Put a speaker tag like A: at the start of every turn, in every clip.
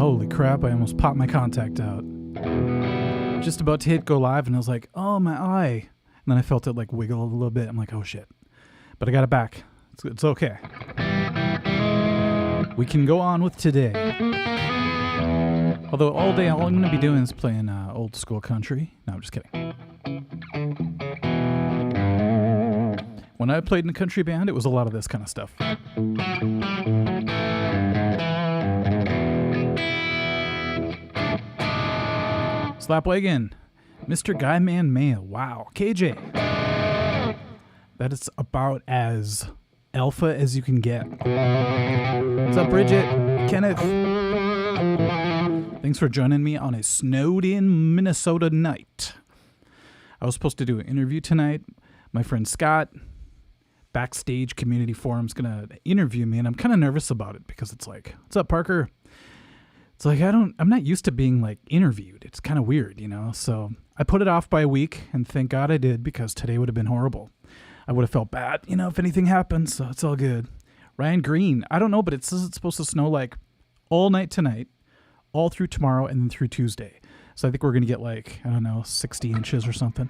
A: Holy crap, I almost popped my contact out. Just about to hit go live and I was like, oh, my eye. And then I felt it like wiggle a little bit. I'm like, oh shit. But I got it back. It's okay. We can go on with today. Although all day all I'm going to be doing is playing old school country. No, I'm just kidding. When I played in a country band, it was a lot of this kind of stuff. Slapwagon, Mr. Guyman Mail. Wow. KJ. That is about as alpha as you can get. What's up, Bridget? Kenneth. Thanks for joining me on a snowed-in Minnesota night. I was supposed to do an interview tonight. My friend Scott, Backstage Community Forum's going to interview me, and I'm kind of nervous about it because it's like, what's up, Parker? It's like, I'm not used to being, like, interviewed. It's kind of weird, you know? So I put it off by a week, and thank God I did because today would have been horrible. I would have felt bad, you know, if anything happened, so it's all good. Ryan Green, I don't know, but it says it's supposed to snow, like, all night tonight, all through tomorrow, and then through Tuesday. So I think we're going to get, like, I don't know, 60 inches or something.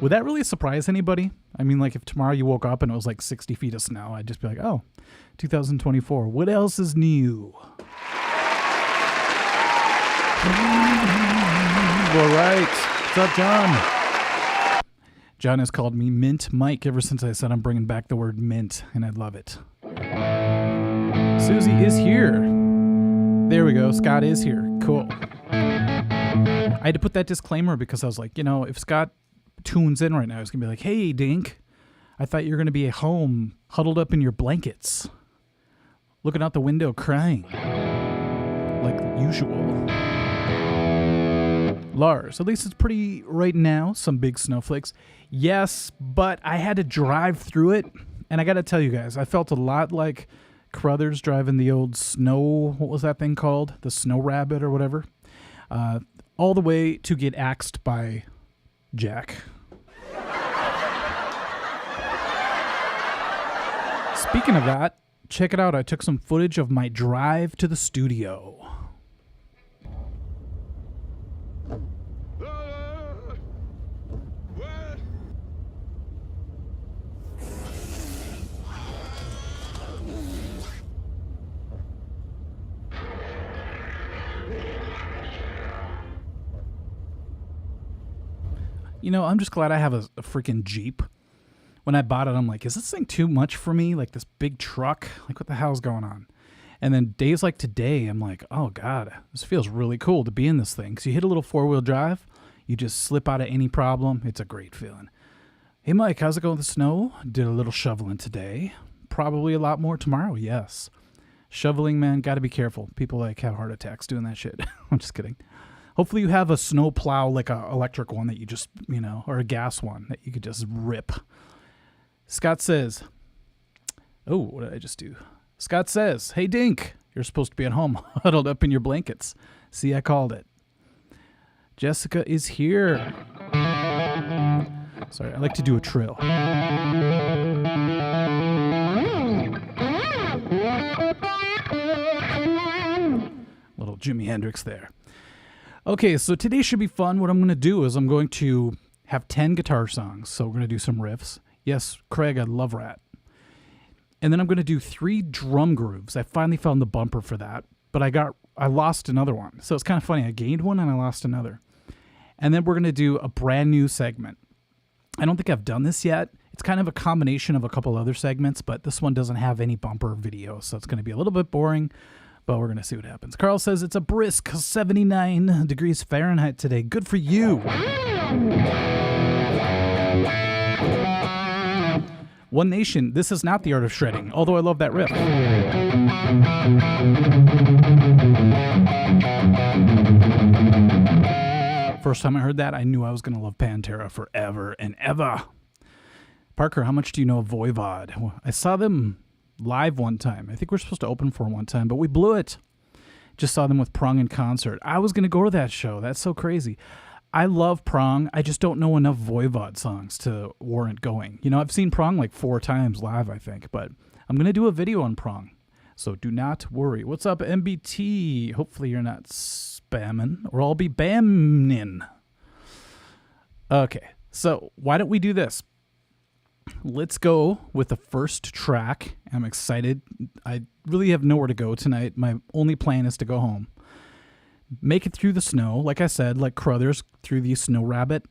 A: Would that really surprise anybody? I mean, like, if tomorrow you woke up and it was, like, 60 feet of snow, I'd just be like, oh, 2024. What else is new? All right. What's up, John? John has called me Mint Mike ever since I said I'm bringing back the word mint, and I love it. Susie is here. There we go. Scott is here. Cool. I had to put that disclaimer because I was like, you know, if Scott tunes in right now, he's going to be like, hey, Dink, I thought you were going to be at home, huddled up in your blankets, looking out the window, crying, like usual. Lars, at least it's pretty right now, some big snowflakes. Yes, but I had to drive through it, and I got to tell you guys, I felt a lot like Crothers driving the old snow, what was that thing called? The Snow Rabbit or whatever. All the way to get axed by Jack. Speaking of that, check it out. I took some footage of my drive to the studio. You know, I'm just glad I have a freaking Jeep. When I bought it, I'm like, is this thing too much for me? Like this big truck? Like what the hell's going on? And then days like today, I'm like, oh God, this feels really cool to be in this thing. Because you hit a little four-wheel drive, you just slip out of any problem. It's a great feeling. Hey Mike, how's it going with the snow? Did a little shoveling today. Probably a lot more tomorrow, yes. Shoveling, man, gotta be careful. People like have heart attacks doing that shit. I'm just kidding. Hopefully you have a snow plow, like a electric one that you just, you know, or a gas one that you could just rip. Scott says, oh, what did I just do? Scott says, hey, Dink, you're supposed to be at home, huddled up in your blankets. See, I called it. Jessica is here. Sorry, I like to do a trill. Little Jimi Hendrix there. Okay, so today should be fun. What I'm going to do is I'm going to have 10 guitar songs. So we're going to do some riffs. Yes, Craig, I love Rat. And then I'm going to do 3 drum grooves. I finally found the bumper for that, but I lost another one. So it's kind of funny. I gained one and I lost another. And then we're going to do a brand new segment. I don't think I've done this yet. It's kind of a combination of a couple other segments, but this one doesn't have any bumper video, so it's going to be a little bit boring. But we're going to see what happens. Carl says it's a brisk 79 degrees Fahrenheit today. Good for you. One Nation, this is not the art of shredding, although I love that riff. First time I heard that, I knew I was going to love Pantera forever and ever. Parker, how much do you know of Voivod? I saw them live one time. I think we're supposed to open for one time, but we blew it. Just saw them with Prong in concert. I was going to go to that show. That's so crazy. I love Prong. I just don't know enough Voivod songs to warrant going. You know, I've seen Prong like 4 times live, I think, but I'm going to do a video on Prong. So do not worry. What's up, MBT? Hopefully you're not spamming, or I'll be bamming. Okay, so why don't we do this? Let's go with the first track. I'm excited. I really have nowhere to go tonight. My only plan is to go home. Make it through the snow, like I said, like Crothers through the snow rabbit,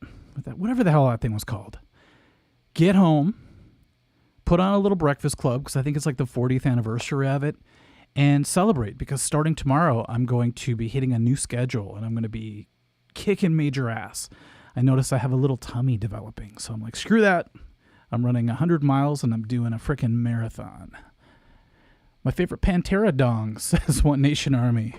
A: whatever the hell that thing was called. Get home, put on a little breakfast club, because I think it's like the 40th anniversary of it, and celebrate, because starting tomorrow, I'm going to be hitting a new schedule, and I'm going to be kicking major ass. I notice I have a little tummy developing, so I'm like, screw that. I'm running 100 miles, and I'm doing a freaking marathon. My favorite Pantera dong, says One Nation Army.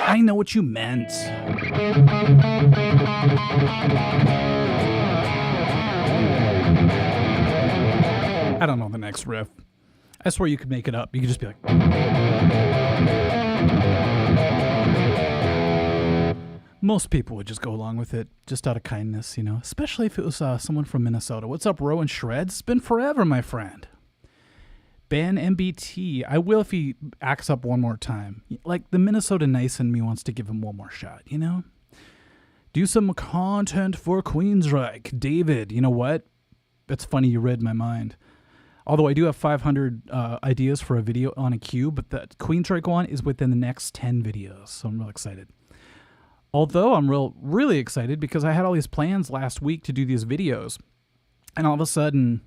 A: I know what you meant. I don't know the next riff. I swear you could make it up. You could just be like... Most people would just go along with it, just out of kindness, you know, especially if it was someone from Minnesota. What's up, Rowan Shreds? It's been forever, my friend. Ban MBT. I will if he acts up one more time. Like, the Minnesota nice in me wants to give him one more shot, you know? Do some content for Queensryche. David, you know what? It's funny you read my mind. Although I do have 500 ideas for a video on a queue, but the Queensryche one is within the next 10 videos, so I'm real excited. Although I'm really excited because I had all these plans last week to do these videos, and all of a sudden...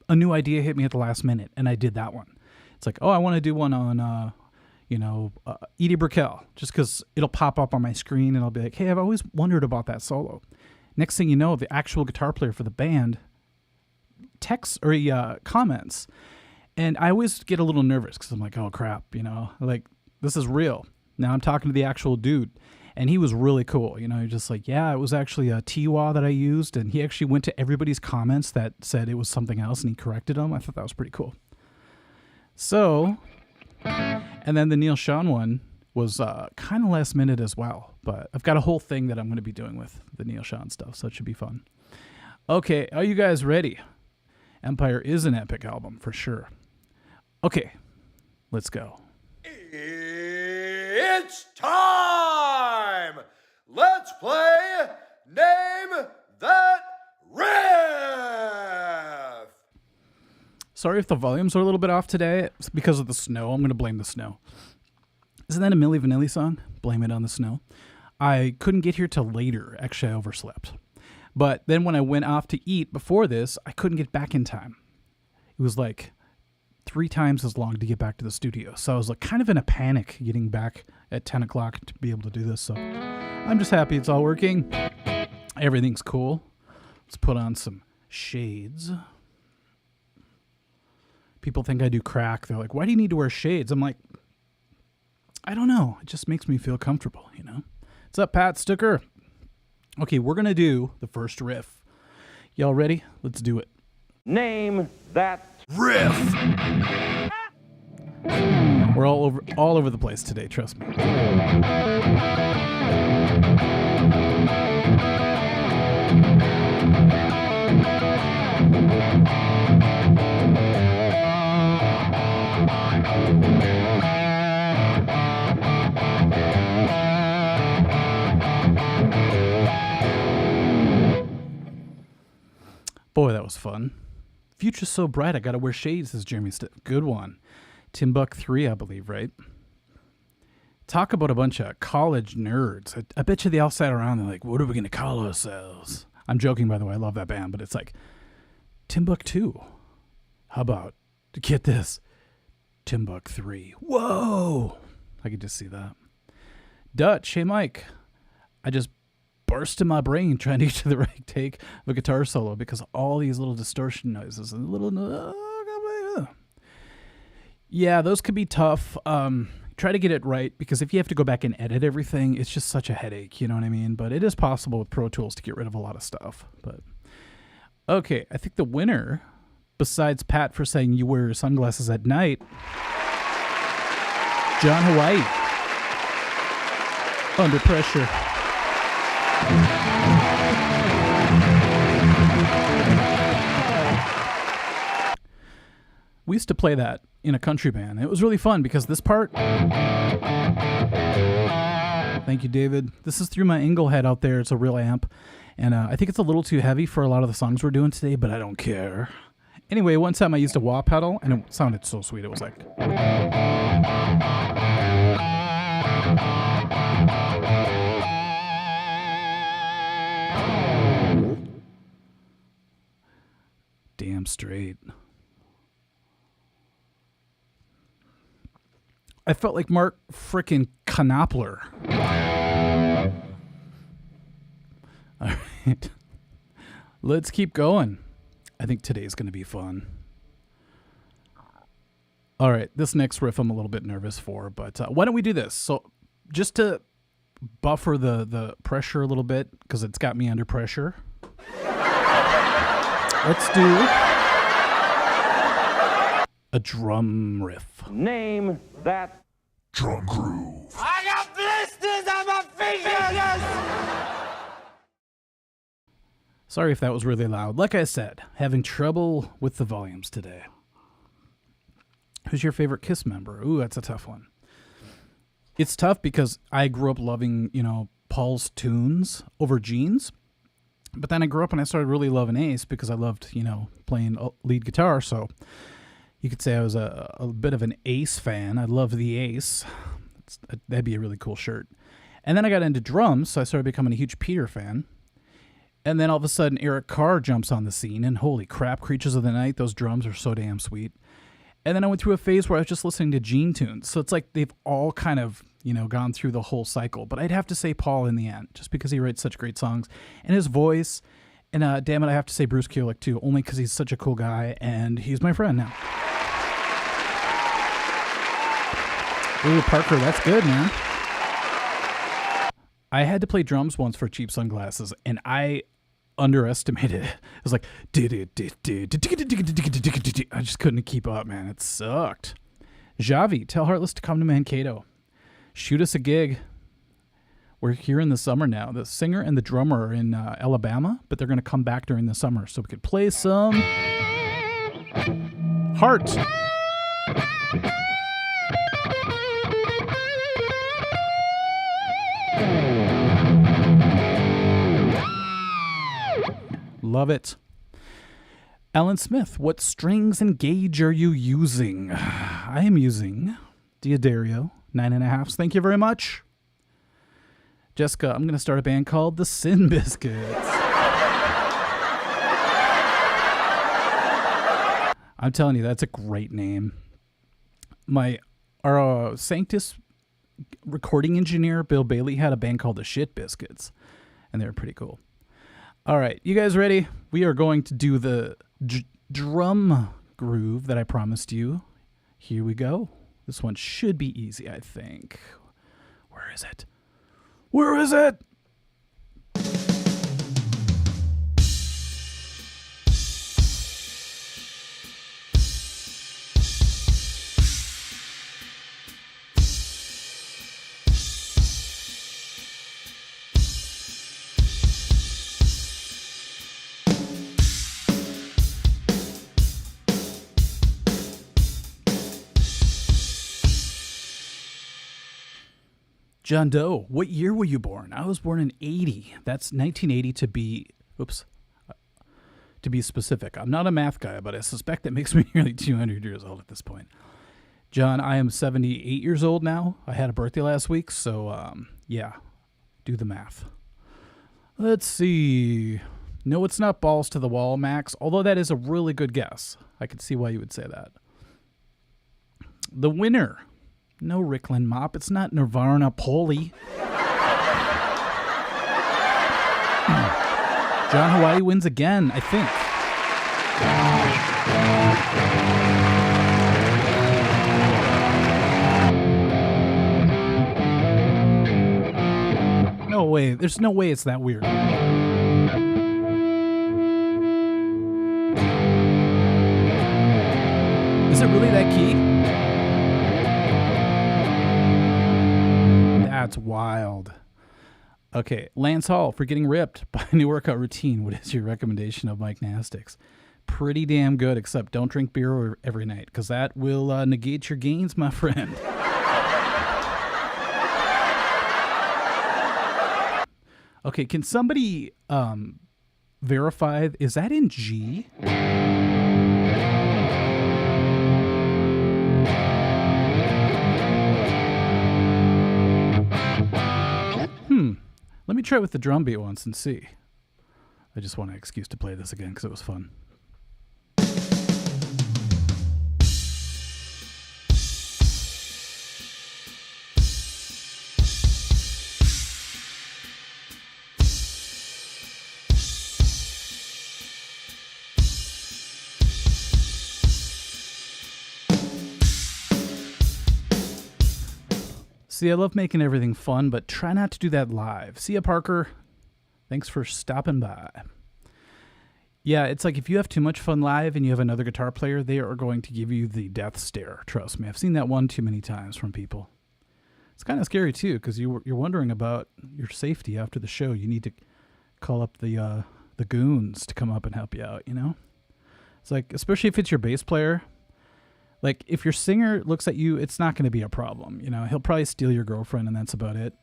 A: a new idea hit me at the last minute, and I did that one. It's like, oh, I want to do one on, Edie Brickell, just because it'll pop up on my screen, and I'll be like, hey, I've always wondered about that solo. Next thing you know, the actual guitar player for the band texts or comments, and I always get a little nervous because I'm like, oh, crap, you know, like, this is real. Now I'm talking to the actual dude. And he was really cool, you know, he's just like, yeah, it was actually a Tiwa that I used, and he actually went to everybody's comments that said it was something else, and he corrected them. I thought that was pretty cool. So, and then the Neil Sean one was kind of last minute as well, but I've got a whole thing that I'm going to be doing with the Neil Sean stuff, so it should be fun. Okay, are you guys ready? Empire is an epic album, for sure. Okay, let's go.
B: It's time! Let's play Name That Riff!
A: Sorry if the volumes are a little bit off today. It's because of the snow. I'm going to blame the snow. Isn't that a Milli Vanilli song? Blame it on the snow. I couldn't get here till later. Actually, I overslept. But then when I went off to eat before this, I couldn't get back in time. It was like 3 times as long to get back to the studio. So I was like kind of in a panic getting back at 10 o'clock to be able to do this. So I'm just happy it's all working. Everything's cool. Let's put on some shades. People think I do crack. They're like, why do you need to wear shades? I'm like, I don't know. It just makes me feel comfortable, you know? What's up, Pat Stucker? Okay, we're going to do the first riff. Y'all ready? Let's do it.
C: Name that
B: Riff!
A: We're all over the place today, trust me. Boy, that was fun. Future's so bright, I gotta wear shades, says Jeremy. Good one. Timbuk 3, I believe, right? Talk about a bunch of college nerds. I bet you they all sat around and they're like, what are we going to call ourselves? I'm joking, by the way. I love that band, but it's like, Timbuk 2. How about, get this, Timbuk 3. Whoa! I could just see that. Dutch, hey, Mike. I just burst in my brain trying to get to the right take of a guitar solo because all these little distortion noises and yeah, those could be tough. Try to get it right, because if you have to go back and edit everything, it's just such a headache, you know what I mean? But it is possible with Pro Tools to get rid of a lot of stuff. But okay, I think the winner, besides Pat for saying you wear your sunglasses at night, John Hawaii. Under Pressure. We used to play that in a country band. It was really fun because this part... Thank you, David. This is through my Inglehead out there. It's a real amp. And I think it's a little too heavy for a lot of the songs we're doing today, but I don't care. Anyway, one time I used a wah pedal, and it sounded so sweet. It was like... Damn straight. I felt like Mark frickin' Knopfler. All right. Let's keep going. I think today's going to be fun. All right. This next riff I'm a little bit nervous for, but why don't we do this? So just to buffer the pressure a little bit, because it's got me under pressure. Let's do a drum riff.
C: Name that
B: Drum groove.
D: I got blisters on my fingers!
A: Sorry if that was really loud. Like I said, having trouble with the volumes today. Who's your favorite Kiss member? Ooh, that's a tough one. It's tough because I grew up loving, Paul's tunes over Gene's. But then I grew up and I started really loving Ace because I loved, playing lead guitar. So you could say I was a bit of an Ace fan. I love the Ace. That'd be a really cool shirt. And then I got into drums, so I started becoming a huge Peter fan. And then all of a sudden, Eric Carr jumps on the scene, and holy crap, Creatures of the Night, those drums are so damn sweet. And then I went through a phase where I was just listening to Gene tunes. So it's like they've all kind of, gone through the whole cycle. But I'd have to say Paul in the end, just because he writes such great songs. And his voice, and damn it, I have to say Bruce Kulick too, only because he's such a cool guy, and he's my friend now. Ooh, Parker, that's good, man. I had to play drums once for Cheap Sunglasses, and I underestimated it. It was like, I just couldn't keep up, man. It sucked. Javi, tell Heartless to come to Mankato. Shoot us a gig. We're here in the summer now. The singer and the drummer are in Alabama, but they're going to come back during the summer, so we could play some Heart. Love it. Alan Smith, what strings and gauge are you using? I am using Diodario 9.5. Thank you very much. Jessica, I'm going to start a band called The Sin Biscuits. I'm telling you, that's a great name. Our Sanctus recording engineer, Bill Bailey, had a band called The Shit Biscuits, and they were pretty cool. All right, you guys ready? We are going to do the drum groove that I promised you. Here we go. This one should be easy, I think. Where is it? Where is it? John Doe, what year were you born? I was born in 80. That's 1980 to be specific. I'm not a math guy, but I suspect that makes me nearly 200 years old at this point. John, I am 78 years old now. I had a birthday last week, so yeah, do the math. Let's see. No, it's not Balls to the Wall, Max, although that is a really good guess. I could see why you would say that. The winner. No Ricklin Mop. It's not Nirvana Poli. John Hawaii wins again, I think. No way. There's no way it's that weird. Is it really that key? That's wild. Okay, Lance Hall, for getting ripped by a new workout routine. What is your recommendation of Mike Nastics? Pretty damn good, except don't drink beer every night, because that will negate your gains, my friend. Okay, can somebody verify, is that in G? Let me try with the drum beat once and see. I just want an excuse to play this again because it was fun. See, I love making everything fun, but try not to do that live. See ya, Parker. Thanks for stopping by. Yeah, it's like if you have too much fun live and you have another guitar player, they are going to give you the death stare. Trust me, I've seen that one too many times from people. It's kind of scary, too, because you're wondering about your safety after the show. You need to call up the goons to come up and help you out, you know? It's like, especially if it's your bass player. Like, if your singer looks at you, it's not going to be a problem. You know, he'll probably steal your girlfriend, and that's about it.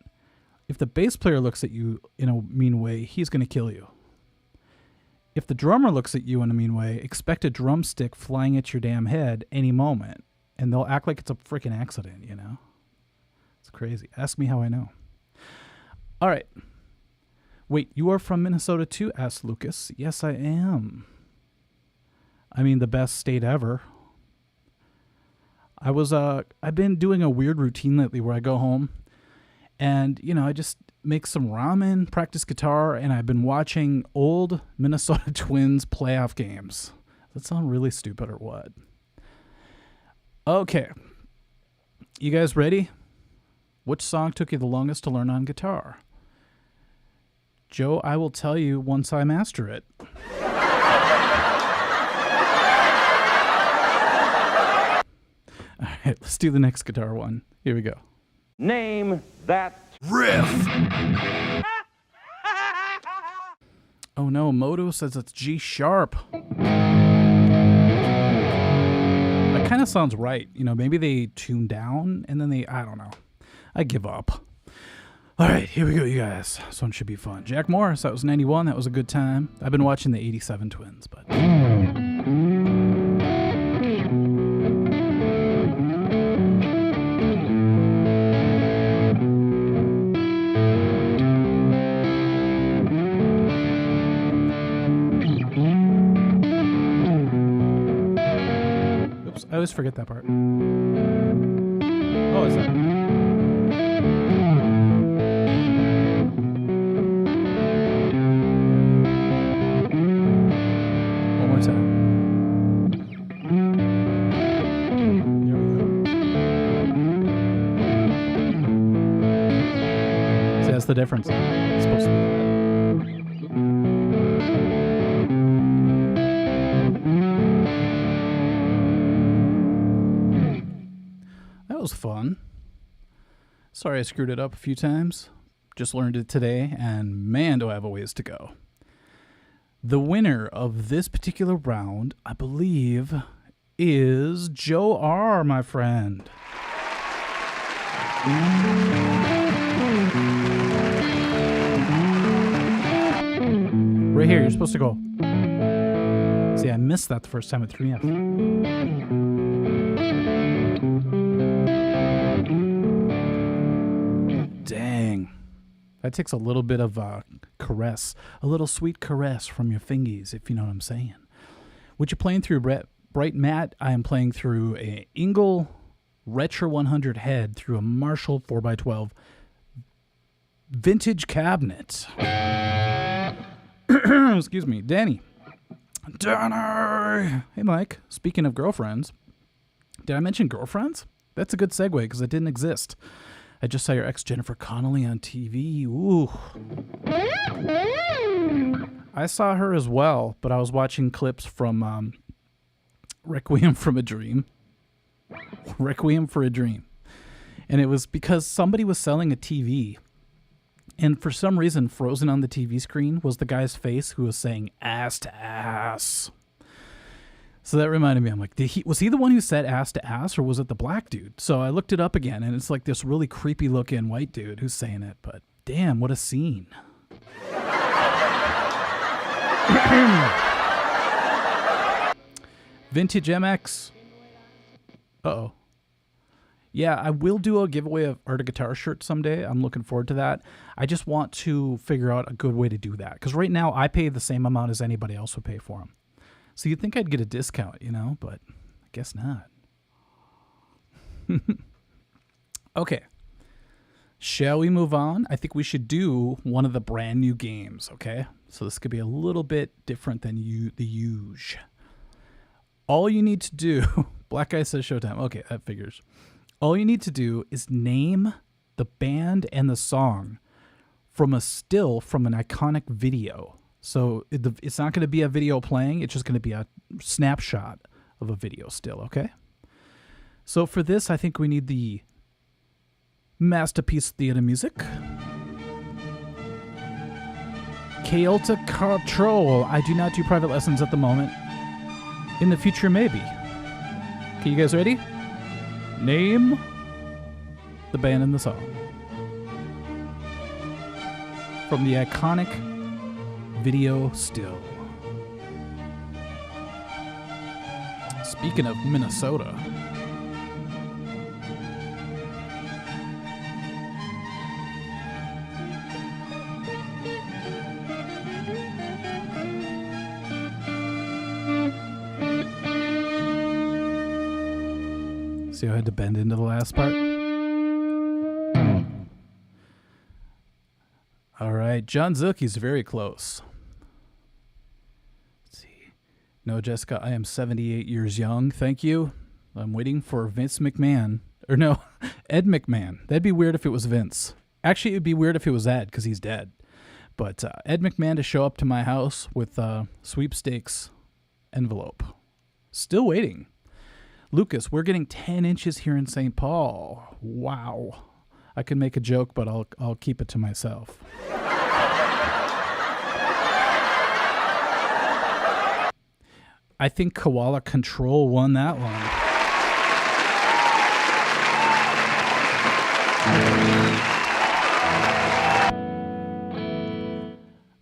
A: If the bass player looks at you in a mean way, he's going to kill you. If the drummer looks at you in a mean way, expect a drumstick flying at your damn head any moment, and they'll act like it's a freaking accident, you know? It's crazy. Ask me how I know. All right. Wait, you are from Minnesota too? Asked Lucas. Yes, I am. I mean, the best state ever. I've been doing a weird routine lately where I go home and, you know, I just make some ramen, practice guitar, and I've been watching old Minnesota Twins playoff games. Does that sound really stupid or what? Okay. You guys ready? Which song took you the longest to learn on guitar? Joe, I will tell you once I master it. All right, let's do the next guitar one. Here we go.
C: Name that
B: Riff.
A: Oh no, Moto says it's G sharp. That kind of sounds right. You know, maybe they tune down and then I don't know. I give up. All right, here we go, you guys. This one should be fun. Jack Morris, that was 91. That was a good time. I've been watching the 87 Twins, but... I always forget that part. Oh, is that? One more time. Here we go. See, that's the difference. It's supposed to be that. That was fun. Sorry I screwed it up a few times. Just learned it today, and man, do I have a ways to go. The winner of this particular round, I believe, is Joe R., my friend. Right here, you're supposed to go. See, I missed that the first time at 3F. Dang. That takes a little bit of caress, a little sweet caress from your fingies, if you know what I'm saying. What you playing through, Bright Matt? I am playing through a Engel Retro 100 head through a Marshall 4x12 vintage cabinet. Excuse me, Danny. Danny! Hey, Mike. Speaking of girlfriends, did I mention girlfriends? That's a good segue because it didn't exist. I just saw your ex Jennifer Connelly on TV. Ooh. I saw her as well, but I was watching clips from Requiem from a Dream. Requiem for a Dream. And it was because somebody was selling a TV. And for some reason, frozen on the TV screen was the guy's face who was saying ass to ass. So that reminded me, I'm like, was he the one who said ass to ass, or was it the black dude? So I looked it up again, and it's like this really creepy looking white dude who's saying it. But damn, what a scene. Vintage MX. Uh-oh. Yeah, I will do a giveaway of Art of Guitar shirts someday. I'm looking forward to that. I just want to figure out a good way to do that. Because right now, I pay the same amount as anybody else would pay for them. So you'd think I'd get a discount, you know? But I guess not. Okay. Shall we move on? I think we should do one of the brand new games, okay? So this could be a little bit different than the usual. All you need to do... Black Guy says Showtime. Okay, that figures. All you need to do is name the band and the song from a still from an iconic video. So it's not going to be a video playing. It's just going to be a snapshot of a video still, okay? So for this, I think we need the Masterpiece Theater music. Chaotic Control. I do not do private lessons at the moment. In the future, maybe. Okay, you guys ready? Name the band and the song. From the iconic video still. Speaking of Minnesota. See how I had to bend into the last part? All right, John Zucky's very close. Let's see. No, Jessica, I am 78 years young. Thank you. I'm waiting for Vince McMahon. Or no, Ed McMahon. That'd be weird if it was Vince. Actually, it'd be weird if it was Ed, because he's dead. But Ed McMahon to show up to my house with a sweepstakes envelope. Still waiting. Lucas, we're getting 10 inches here in St. Paul. Wow. I can make a joke, but I'll keep it to myself. I think Koala Control won that one.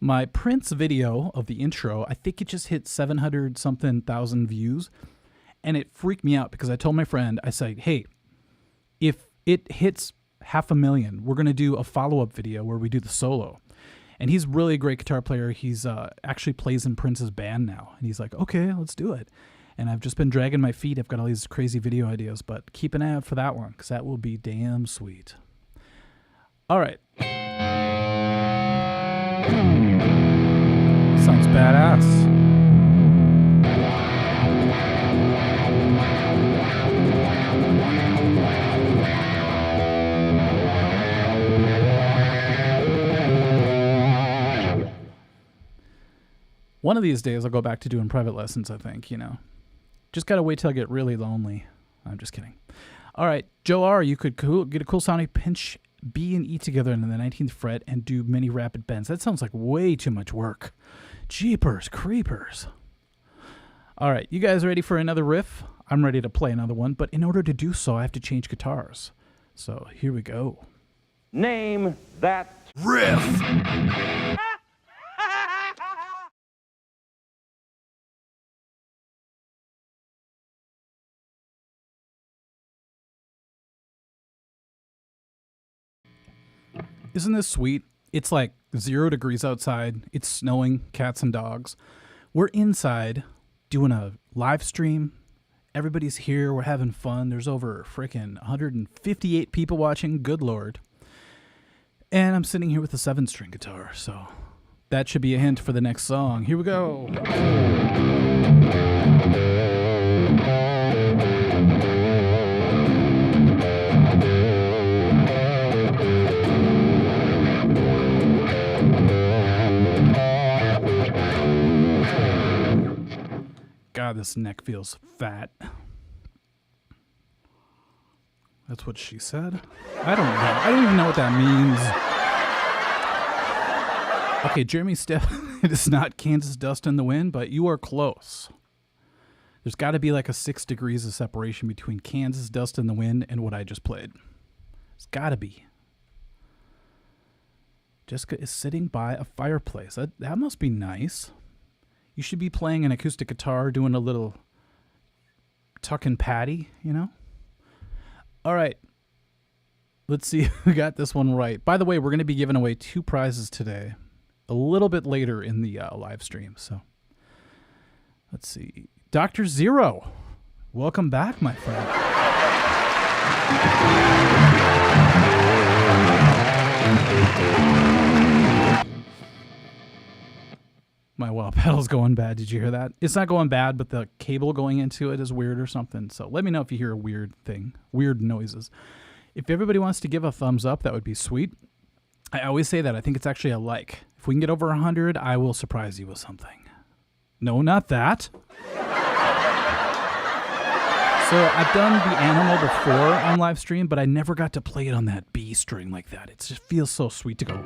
A: My Prince video of the intro, I think it just hit 700-something thousand views. And it freaked me out because I told my friend, I said, hey, if it hits 500,000, we're going to do a follow-up video where we do the solo. And he's really a great guitar player. He's actually plays in Prince's band now. And he's like, okay, let's do it. And I've just been dragging my feet. I've got all these crazy video ideas, but keep an eye out for that one because that will be damn sweet. All right. Sounds badass. One of these days, I'll go back to doing private lessons, I think, you know. Just got to wait till I get really lonely. I'm just kidding. All right, Joe R., you could get a cool sounding pinch B and E together in the 19th fret and do many rapid bends. That sounds like way too much work. Jeepers creepers. All right, you guys ready for another riff? I'm ready to play another one, but in order to do so, I have to change guitars. So here we go.
C: Name that
B: Riff.
A: Isn't this sweet? It's like 0 degrees outside. It's snowing, cats and dogs. We're inside doing a live stream. Everybody's here. We're having fun. There's over freaking 158 people watching. Good Lord. And I'm sitting here with a 7-string guitar. So that should be a hint for the next song. Here we go. God, this neck feels fat. That's what she said. I don't know. I don't even know what that means. Okay, Jeremy Steph, it is not Kansas Dust in the Wind, but you are close. There's got to be like a 6 degrees of separation between Kansas Dust in the Wind and what I just played. It's got to be. Jessica is sitting by a fireplace. That must be nice. You should be playing an acoustic guitar, doing a little tuck and patty, you know? All right. Let's see who got this one right. By the way, we're going to be giving away 2 prizes today, a little bit later in the live stream. So let's see. Dr. Zero, welcome back, my friend. My wah pedal's going bad. Did you hear that? It's not going bad, but the cable going into it is weird or something. So let me know if you hear a weird thing, weird noises. If everybody wants to give a thumbs up, that would be sweet. I always say that. I think it's actually a like. If we can get over 100, I will surprise you with something. No, not that. So I've done the animal before on live stream, but I never got to play it on that B string like that. It just feels so sweet to go.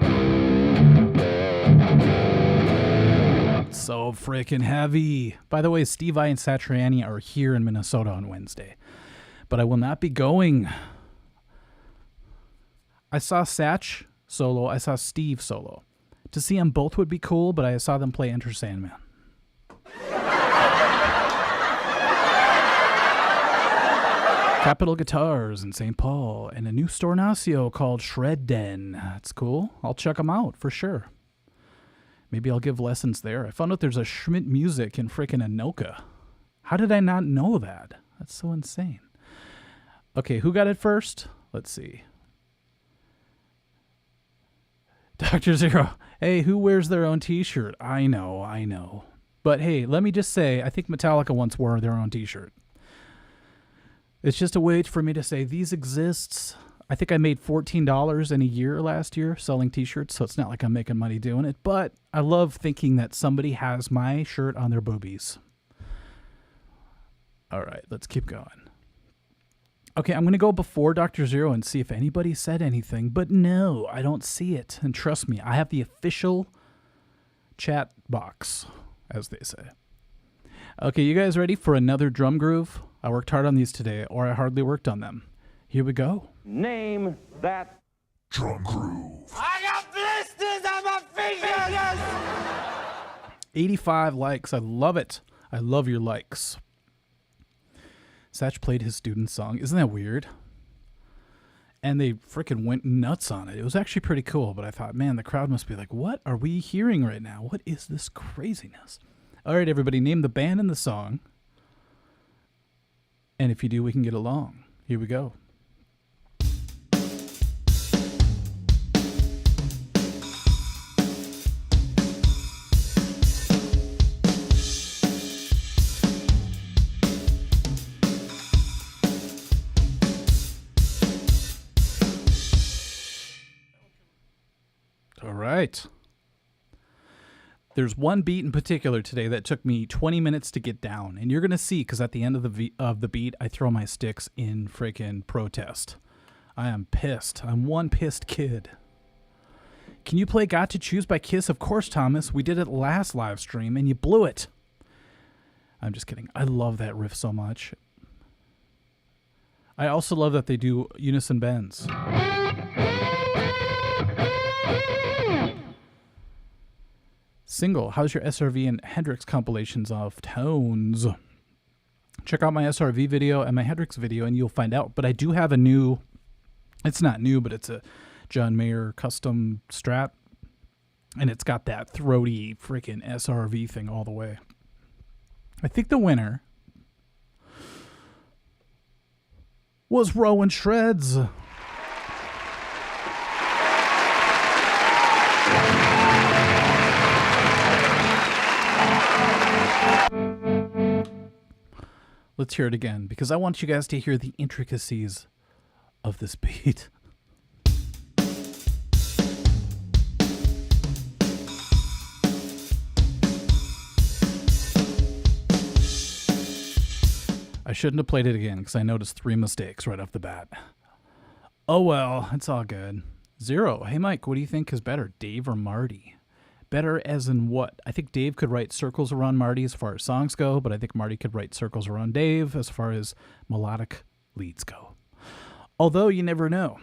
A: It's so freaking heavy. By the way, Steve I and Satriani are here in Minnesota on Wednesday, but I will not be going. I saw Satch solo. I saw Steve solo. To see them both would be cool, but I saw them play Enter Sandman. Capital Guitars in St. Paul, and a new Stornasio called Shred Den. That's cool. I'll check them out for sure. Maybe I'll give lessons there. I found out there's a Schmidt Music in frickin' Anoka. How did I not know that? That's so insane. Okay, who got it first? Let's see. Dr. Zero. Hey, who wears their own t-shirt? I know. But hey, let me just say, I think Metallica once wore their own t-shirt. It's just a way for me to say these exists. I think I made $14 in a year last year selling t-shirts, so it's not like I'm making money doing it, but I love thinking that somebody has my shirt on their boobies. All right, let's keep going. Okay, I'm going to go before Dr. Zero and see if anybody said anything, but no, I don't see it. And trust me, I have the official chat box, as they say. Okay, you guys ready for another drum groove? I worked hard on these today, or I hardly worked on them. Here we go.
C: Name that
B: Drum groove.
D: I got blisters on my fingers!
A: 85 likes. I love it. I love your likes. Satch played his student song. Isn't that weird? And they freaking went nuts on it. It was actually pretty cool, but I thought, man, the crowd must be like, what are we hearing right now? What is this craziness? All right, everybody, name the band and the song. And if you do, we can get along. Here we go. All right. There's one beat in particular today that took me 20 minutes to get down, and you're going to see, because at the end of the beat, I throw my sticks in freaking protest. I am pissed. I'm one pissed kid. Can you play Got to Choose by Kiss? Of course, Thomas. We did it last live stream, and you blew it. I'm just kidding. I love that riff so much. I also love that they do unison bends. Single, how's your SRV and Hendrix compilations of tones? Check out my SRV video and my Hendrix video and you'll find out. But I do have a new, it's not new, but it's a John Mayer custom Strat. And it's got that throaty freaking SRV thing all the way. I think the winner was Rowan Shreds. Let's hear it again, because I want you guys to hear the intricacies of this beat. I shouldn't have played it again, because I noticed 3 mistakes right off the bat. Oh, well, it's all good. Zero. Hey, Mike, what do you think is better, Dave or Marty? Better as in what? I think Dave could write circles around Marty as far as songs go, but I think Marty could write circles around Dave as far as melodic leads go. Although you never know.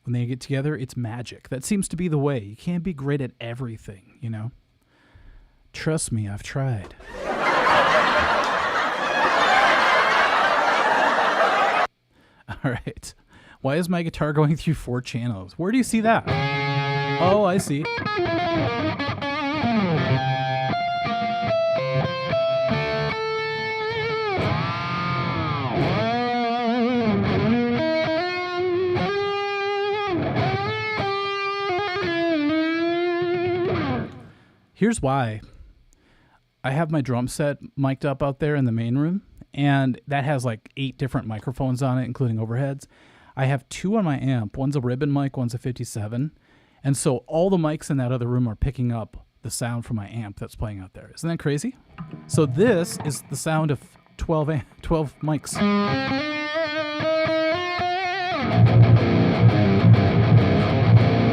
A: When they get together, it's magic. That seems to be the way. You can't be great at everything, you know? Trust me, I've tried. All right. Why is my guitar going through 4 channels? Where do you see that? Oh, I see. Here's why. I have my drum set mic'd up out there in the main room, and that has like 8 different microphones on it, including overheads. I have 2 on my amp. One's a ribbon mic, one's a 57. And so all the mics in that other room are picking up the sound from my amp that's playing out there. Isn't that crazy? So this is the sound of 12 mics.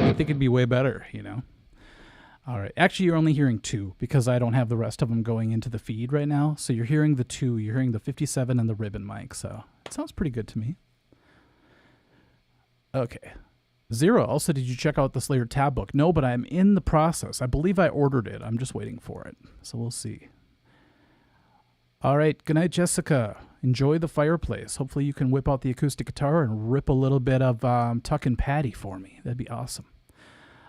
A: I think it'd be way better, you know? All right. Actually, you're only hearing 2 because I don't have the rest of them going into the feed right now. So you're hearing the 2. You're hearing the 57 and the ribbon mic. So it sounds pretty good to me. Okay. Zero. Also, did you check out the Slayer tab book? No, but I'm in the process. I believe I ordered it. I'm just waiting for it. So we'll see. All right. Good night, Jessica. Enjoy the fireplace. Hopefully you can whip out the acoustic guitar and rip a little bit of Tuck and Patty for me. That'd be awesome.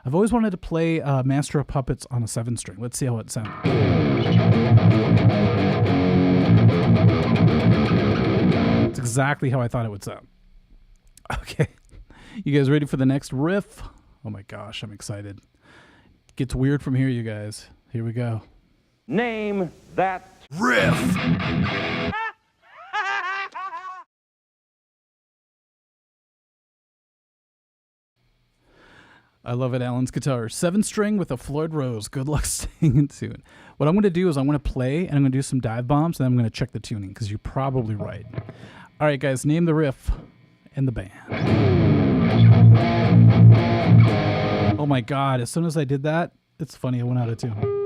A: I've always wanted to play Master of Puppets on a 7-string. Let's see how it sounds. It's exactly how I thought it would sound. Okay. You guys ready for the next riff? Oh my gosh, I'm excited. It gets weird from here, you guys. Here we go.
C: Name that
B: Riff.
A: I love it, Alan's guitar. 7-string with a Floyd Rose. Good luck staying in tune. What I'm going to do is I'm going to play, and I'm going to do some dive bombs, and I'm going to check the tuning, because you're probably right. All right, guys, name the riff and the band. Oh, my God. As soon as I did that, it's funny, I went out of tune.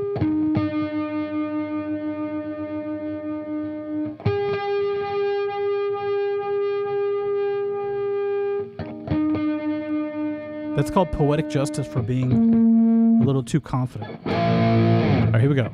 A: That's called poetic justice for being a little too confident. All right, here we go.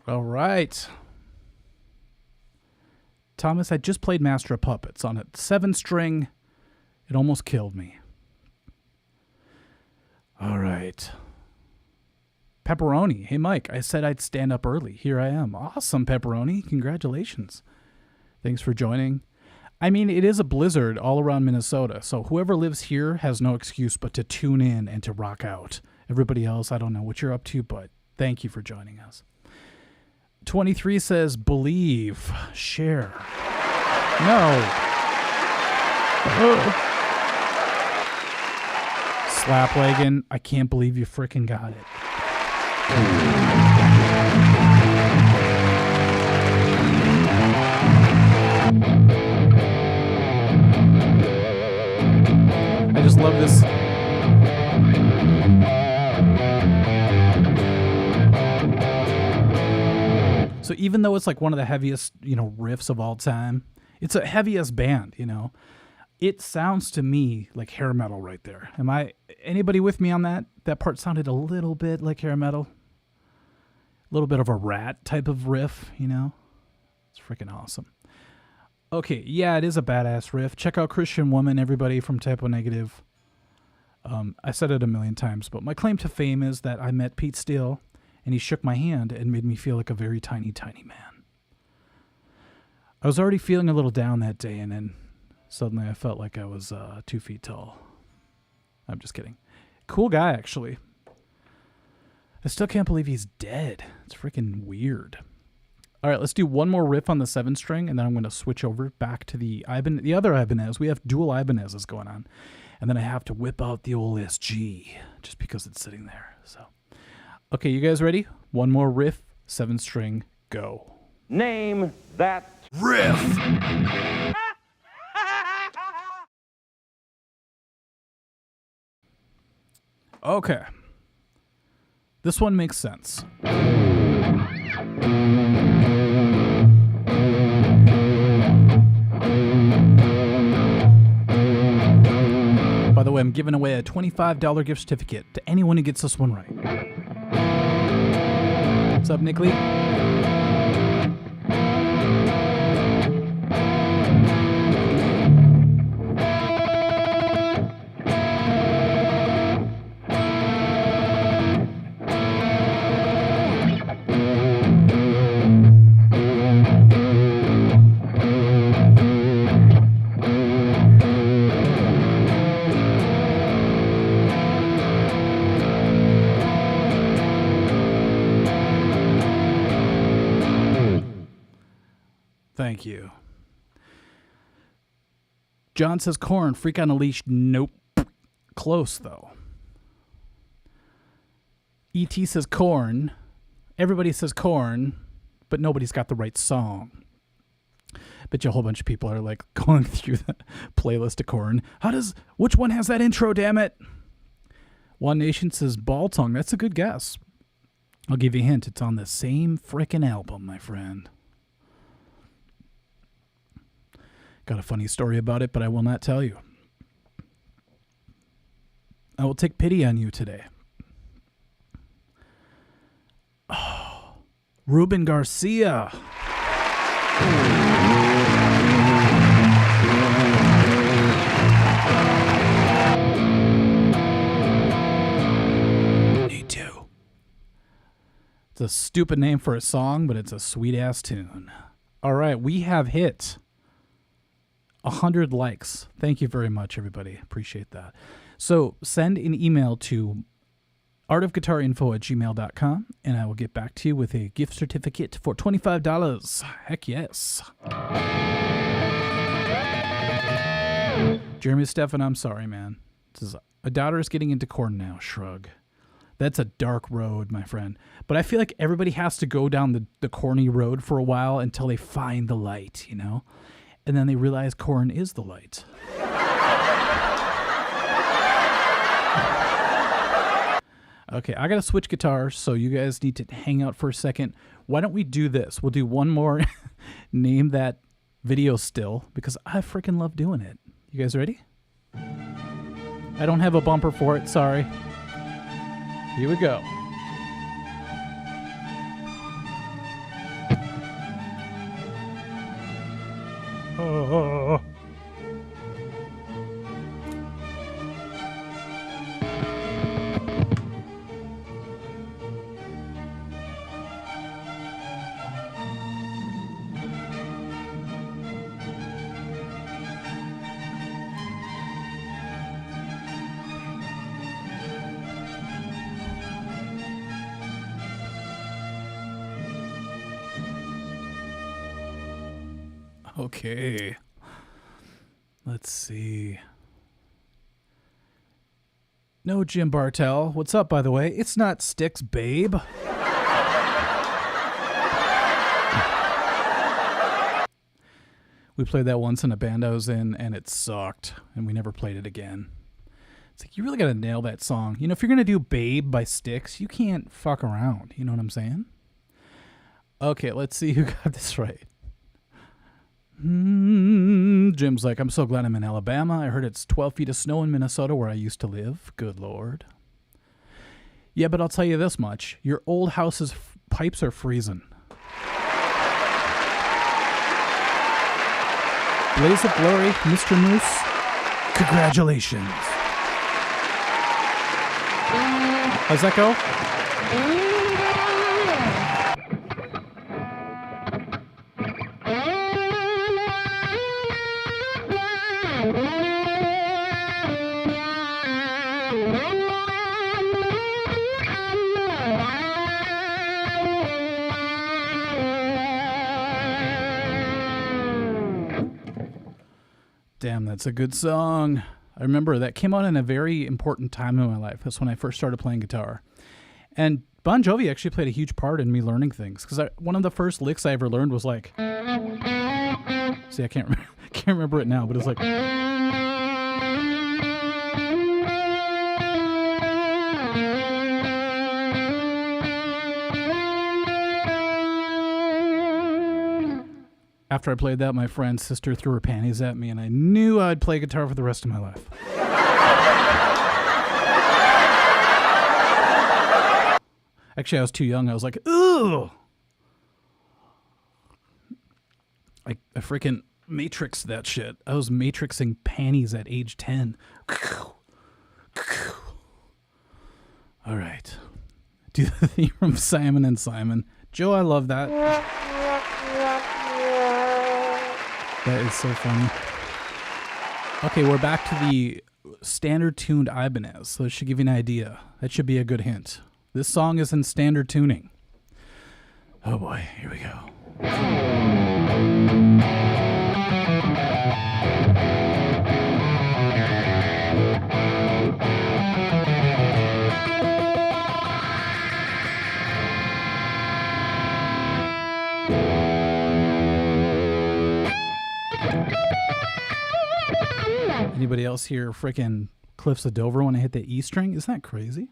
A: All right. Thomas, I just played Master of Puppets on a 7-string. It almost killed me. All right. Pepperoni. Hey, Mike, I said I'd stand up early. Here I am. Awesome, Pepperoni. Congratulations. Thanks for joining. I mean, it is a blizzard all around Minnesota, so whoever lives here has no excuse but to tune in and to rock out. Everybody else, I don't know what you're up to, but thank you for joining us. 23 says, believe, share. No. Oh. Slapwagon, I can't believe you frickin' got it. I just love this. So even though it's like one of the heaviest, riffs of all time, it's a heaviest band, It sounds to me like hair metal right there. Anybody with me on that? That part sounded a little bit like hair metal. A little bit of a Rat type of riff, It's freaking awesome. Okay, yeah, it is a badass riff. Check out Christian Woman, everybody from Typo Negative. I said it a million times, but my claim to fame is that I met Pete Steele, and he shook my hand and made me feel like a very tiny, tiny man. I was already feeling a little down that day, and then suddenly I felt like I was 2 feet tall. I'm just kidding. Cool guy, actually. I still can't believe he's dead. It's freaking weird. All right, let's do one more riff on the 7-string, and then I'm going to switch over back to the other Ibanez. We have dual Ibanezes going on. And then I have to whip out the old SG just because it's sitting there. So, okay, you guys ready? One more riff, 7-string, go.
C: Name that
B: Riff.
A: Okay. This one makes sense. By the way, I'm giving away a $25 gift certificate to anyone who gets this one right. What's up, Nick Lee? Thank you. John says corn, freak on a leash. Nope. Close, though. E.T. says corn. Everybody says corn, but nobody's got the right song. Bet you a whole bunch of people are like going through the playlist of corn. Which one has that intro, damn it? One Nation says ball tongue. That's a good guess. I'll give you a hint. It's on the same frickin' album, my friend. Got a funny story about it, but I will not tell you. I will take pity on you today. Oh, Ruben Garcia. Me too. It's a stupid name for a song, but it's a sweet-ass tune. All right, we have hit 100 likes. Thank you very much, everybody. Appreciate that. So send an email to artofguitarinfo@gmail.com, and I will get back to you with a gift certificate for $25. Heck yes. Jeremy Stefan, I'm sorry, man. A daughter is getting into corn now. Shrug. That's a dark road, my friend. But I feel like everybody has to go down the corny road for a while until they find the light, you know? And then they realize corn is the light. Okay, I got to switch guitars, so you guys need to hang out for a second. Why don't we do this? We'll do one more Name That video still, because I freaking love doing it. You guys ready? I don't have a bumper for it, sorry. Here we go. Oh. Okay. Let's see. No Jim Bartell. What's up, by the way? It's not Styx, babe. We played that once in a band I was in, and it sucked, and we never played it again. It's like, you really got to nail that song. You know, if you're going to do Babe by Styx, you can't fuck around. You know what I'm saying? Okay, let's see who got this right. Jim's like, I'm so glad I'm in Alabama. I heard it's 12 feet of snow in Minnesota where I used to live. Good Lord. Yeah, but I'll tell you this much. Your old house's pipes are freezing. Blaze of Glory, Mr. Moose, congratulations. How's that go? Damn, that's a good song. I remember that came out in a very important time in my life. That's when I first started playing guitar. And Bon Jovi actually played a huge part in me learning things. Because one of the first licks I ever learned was like... See, I can't remember it now, but it's like... After I played that, my friend's sister threw her panties at me, and I knew I'd play guitar for the rest of my life. Actually, I was too young. I was like, ooh! I freaking matrixed that shit. I was matrixing panties at age 10. All right. Do the theme from Simon and Simon. Joe, I love that. That is so funny. Okay, we're back to the standard tuned Ibanez, so that should give you an idea. That should be a good hint. This song is in standard tuning. Oh boy, here we go. Anybody else hear frickin' Cliffs of Dover when I hit the E string? Isn't that crazy?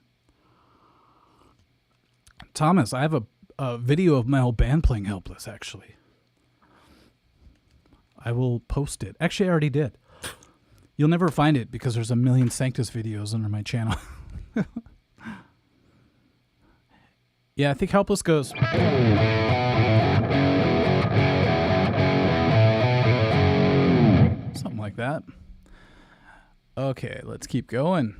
A: Thomas, I have a video of my whole band playing Helpless, actually. I will post it. Actually, I already did. You'll never find it because there's a million Sanctus videos under my channel. Yeah, I think Helpless goes... something like that. Okay, let's keep going.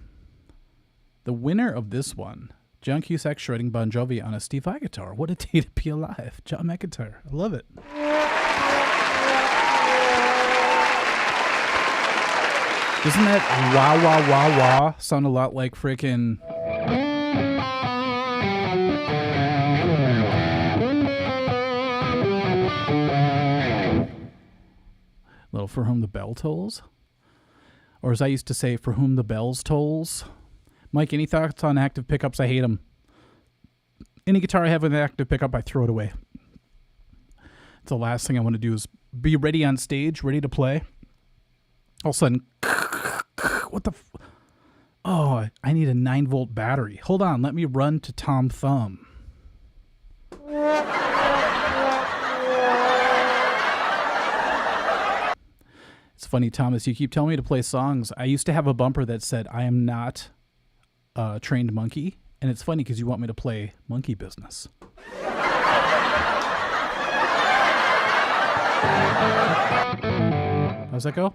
A: The winner of this one, John Cusack shredding Bon Jovi on a Steve Vai guitar. What a day to be alive. John McIntyre. I love it. Doesn't that wah, wah, wah, wah sound a lot like freaking... Little For Whom the Bell Tolls? Or as I used to say, For Whom the Bells Tolls? Mike, any thoughts on active pickups? I hate them. Any guitar I have with an active pickup, I throw it away. It's the last thing I want to do is be ready on stage, ready to play. All of a sudden, what the... Oh, I need a 9-volt battery. Hold on, let me run to Tom Thumb. It's funny, Thomas, you keep telling me to play songs. I used to have a bumper that said, I am not a trained monkey. And it's funny because you want me to play Monkey Business. How's that go?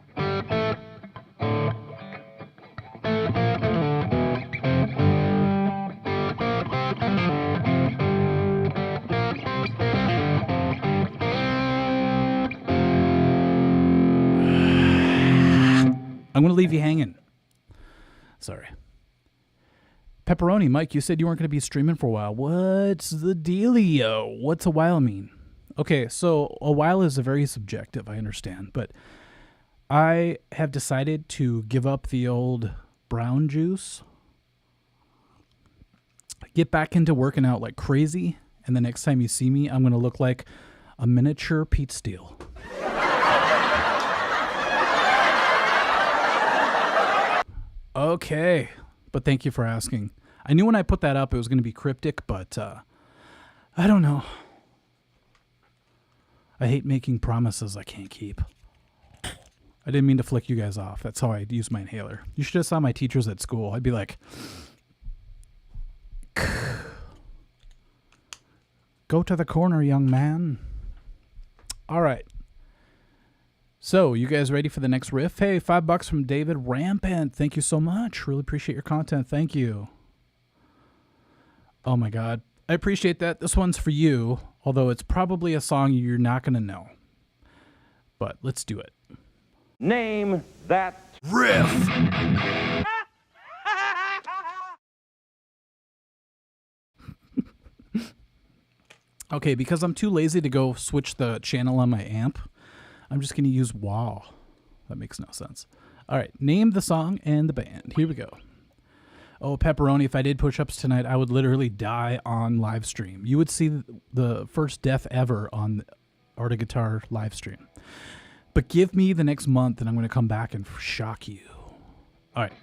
A: I'm going to leave you hanging. Sorry. Pepperoni, Mike, you said you weren't going to be streaming for a while. What's the dealio? What's a while mean? Okay, so a while is a very subjective, I understand. But I have decided to give up the old brown juice, get back into working out like crazy, and the next time you see me, I'm going to look like a miniature Pete Steele. Okay, but thank you for asking. I knew when I put that up it was going to be cryptic, but I don't know. I hate making promises I can't keep. I didn't mean to flick you guys off. That's how I use my inhaler. You should have saw my teachers at school. I'd be like, go to the corner, young man. All right. So, you guys ready for the next riff? Hey, $5 from David Rampant. Thank you so much. Really appreciate your content. Thank you. Oh my God. I appreciate that. This one's for you, although it's probably a song you're not going to know. But let's do it.
C: Name that
B: Riff.
A: Okay, because I'm too lazy to go switch the channel on my amp, I'm just going to use wah. That makes no sense. All right, name the song and the band. Here we go. Oh, pepperoni, if I did push-ups tonight, I would literally die on live stream. You would see the first death ever on Art of Guitar live stream. But give me the next month, and I'm going to come back and shock you. All right.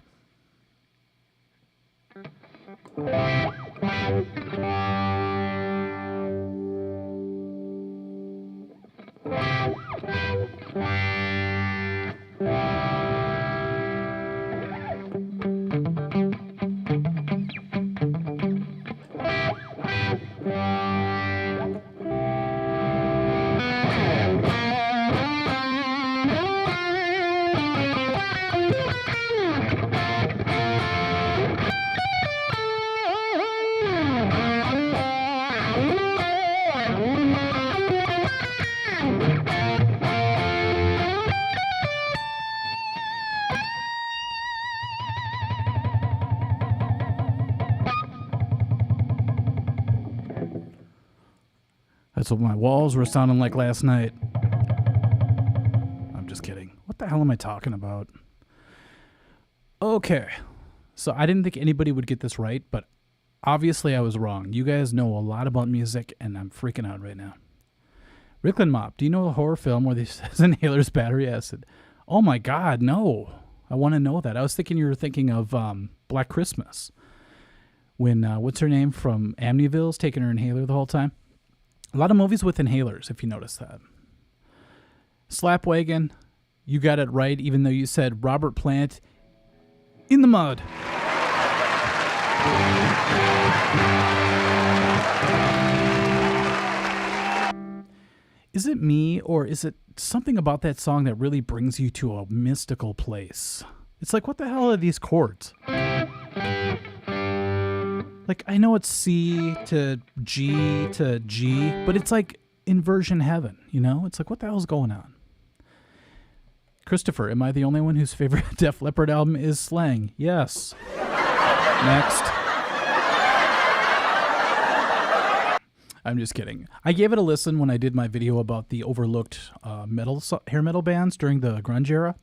A: That's what my walls were sounding like last night. I'm just kidding. What the hell am I talking about? Okay. So I didn't think anybody would get this right, but obviously I was wrong. You guys know a lot about music, and I'm freaking out right now. Ricklin Mop, do you know the horror film where they says inhalers battery acid? Oh my God, no. I want to know that. I was thinking you were thinking of Black Christmas. When, what's her name from Amityville's taking her inhaler the whole time? A lot of movies with inhalers, if you notice that. Slapwagon, you got it right, even though you said Robert Plant in the mud. Is it me, or is it something about that song that really brings you to a mystical place? It's like, what the hell are these chords? Like, I know it's C to G to G, but it's like inversion heaven, you know? It's like, what the hell's going on? Christopher, am I the only one whose favorite Def Leppard album is Slang? Yes. Next. I'm just kidding. I gave it a listen when I did my video about the overlooked hair metal bands during the grunge era,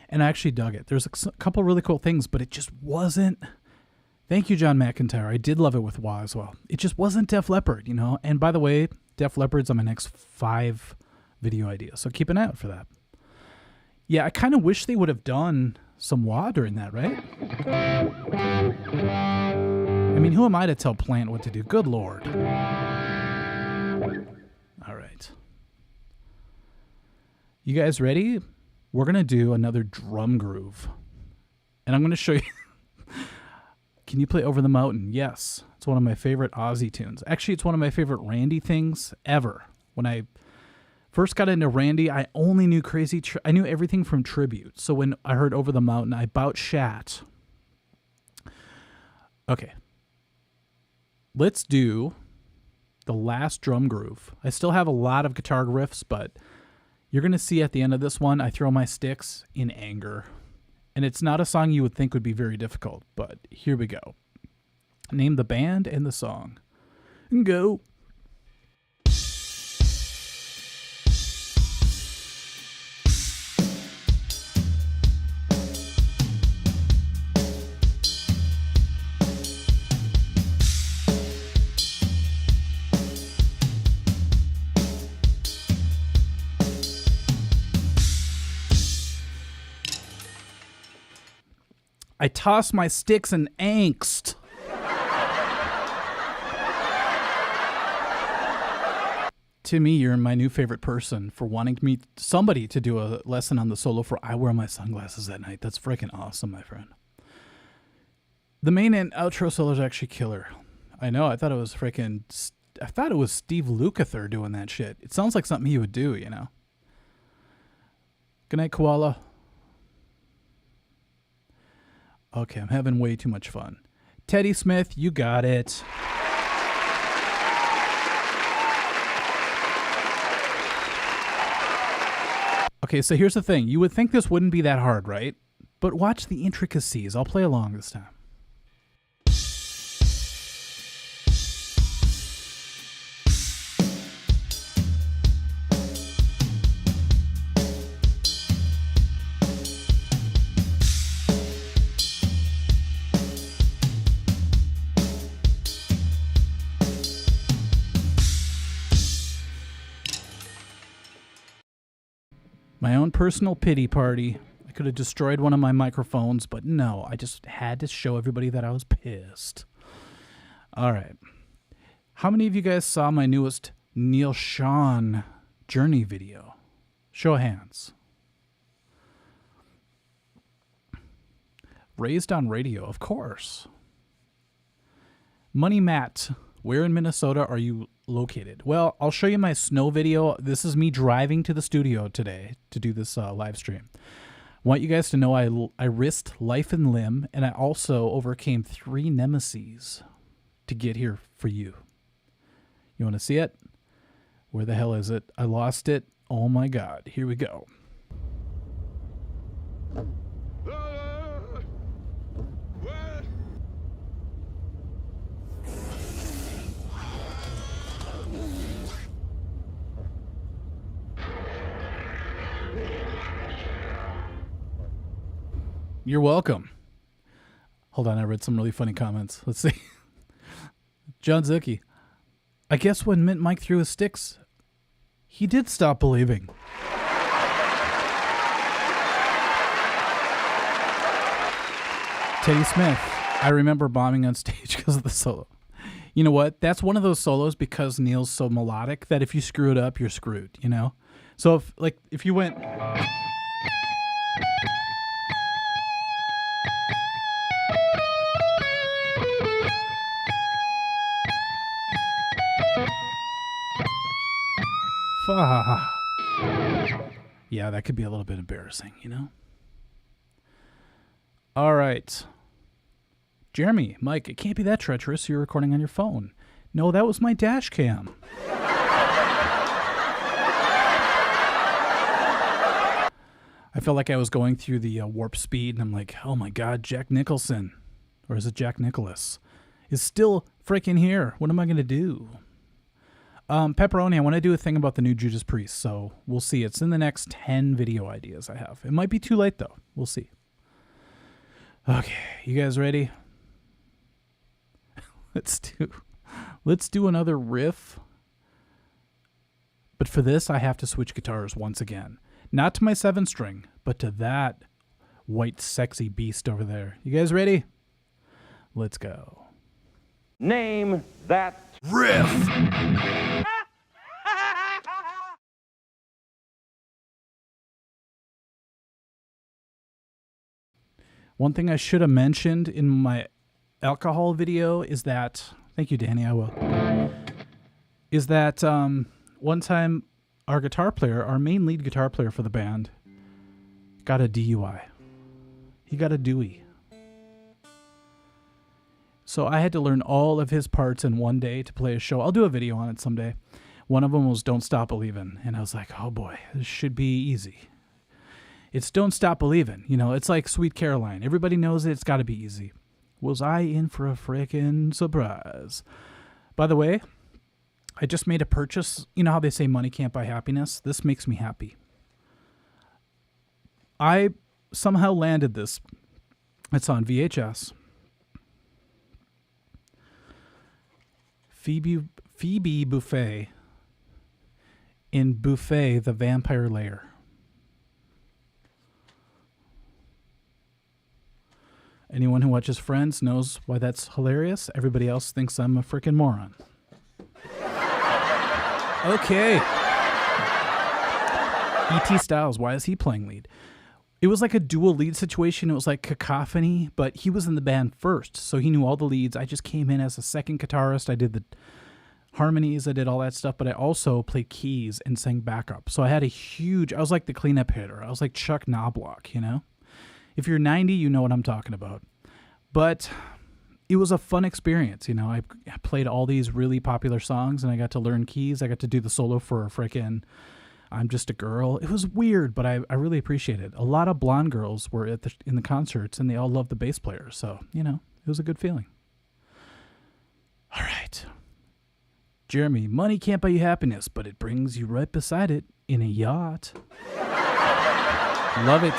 A: and I actually dug it. There's a couple really cool things, but it just wasn't... Thank you, John McIntyre. I did love it with Wah as well. It just wasn't Def Leppard, you know? And by the way, Def Leppard's on my next 5 video ideas, so keep an eye out for that. Yeah, I kind of wish they would have done some Wah during that, right? I mean, who am I to tell Plant what to do? Good Lord. All right. You guys ready? We're going to do another drum groove. And I'm going to show you... Can you play Over the Mountain? Yes. It's one of my favorite Ozzy tunes. Actually, it's one of my favorite Randy things ever. When I first got into Randy, I only knew I knew everything from Tribute. So when I heard Over the Mountain, I about shat. Okay. Let's do the last drum groove. I still have a lot of guitar riffs, but you're going to see at the end of this one, I throw my sticks in anger. And it's not a song you would think would be very difficult, but here we go. Name the band and the song. Go. I toss my sticks in angst. To me, you're my new favorite person for wanting somebody to do a lesson on the solo for I Wear My Sunglasses at Night. That's freaking awesome, my friend. The main and outro solo is actually killer. I know, I thought it was Steve Lukather doing that shit. It sounds like something he would do, you know. Good night, Koala. Okay, I'm having way too much fun. Teddy Smith, you got it. Okay, so here's the thing. You would think this wouldn't be that hard, right? But watch the intricacies. I'll play along this time. My own personal pity party. I could have destroyed one of my microphones, but no, I just had to show everybody that I was pissed. All right. How many of you guys saw my newest Neil Sean Journey video? Show of hands. Raised on radio, of course. Money Matt, where in Minnesota are you located? Well, I'll show you my snow video. This is me driving to the studio today to do this live stream. I want you guys to know I risked life and limb, and I also overcame 3 nemeses to get here for you. You want to see it? Where the hell is it? I lost it. Oh my God. Here we go. You're welcome. Hold on, I read some really funny comments. Let's see. John Zucchi. I guess when Mint Mike threw his sticks, he did stop believing. Teddy Smith. I remember bombing on stage because of the solo. You know what? That's one of those solos because Neil's so melodic that if you screw it up, you're screwed, you know? So if you went... Yeah, that could be a little bit embarrassing, you know? All right. Jeremy, Mike, it can't be that treacherous. You're recording on your phone. No, that was my dash cam. I felt like I was going through the warp speed, and I'm like, oh my God, Jack Nicholson, or is it Jack Nicholas, is still freaking here. What am I going to do? Pepperoni, I want to do a thing about the new Judas Priest, so we'll see. It's in the next 10 video ideas I have. It might be too late, though. We'll see. Okay, you guys ready? Let's do another riff. But for this, I have to switch guitars once again. Not to my 7-string, but to that white sexy beast over there. You guys ready? Let's go.
C: Name that
B: Riff.
A: One thing I should have mentioned in my alcohol video is that, thank you, Danny, I will, is that one time our guitar player, our main lead guitar player for the band, got a DUI. He got a Dewey. So I had to learn all of his parts in one day to play a show. I'll do a video on it someday. One of them was Don't Stop Believin'. And I was like, oh boy, this should be easy. It's Don't Stop Believin'. You know, it's like Sweet Caroline. Everybody knows it. It's got to be easy. Was I in for a frickin' surprise? By the way, I just made a purchase. You know how they say money can't buy happiness? This makes me happy. I somehow landed this. It's on VHS. Phoebe Buffet in Buffet the Vampire Lair. Anyone who watches Friends knows why that's hilarious. Everybody else thinks I'm a freaking moron. Okay. E.T. Styles, why is he playing lead? It was like a dual lead situation. It was like Cacophony, but he was in the band first, so he knew all the leads. I just came in as a second guitarist. I did the harmonies, I did all that stuff, but I also played keys and sang backup. So I had I was like the cleanup hitter. I was like Chuck Knobloch, you know? If you're 90, you know what I'm talking about. But it was a fun experience, you know? I played all these really popular songs, and I got to learn keys. I got to do the solo for a frickin' I'm Just a Girl. It was weird, but I really appreciate it. A lot of blonde girls were in the concerts, and they all loved the bass player. So, you know, it was a good feeling. All right. Jeremy, money can't buy you happiness, but it brings you right beside it in a yacht. Love it.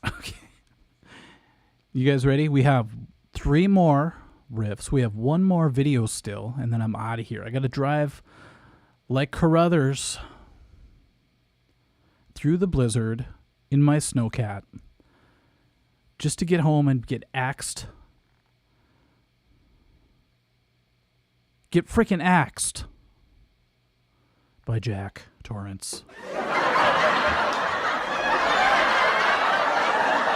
A: Okay. You guys ready? We have 3 more riffs. We have 1 more video still, and then I'm out of here. I got to drive like Carruthers through the blizzard in my snowcat just to get home and get axed. Get freaking axed by Jack Torrance.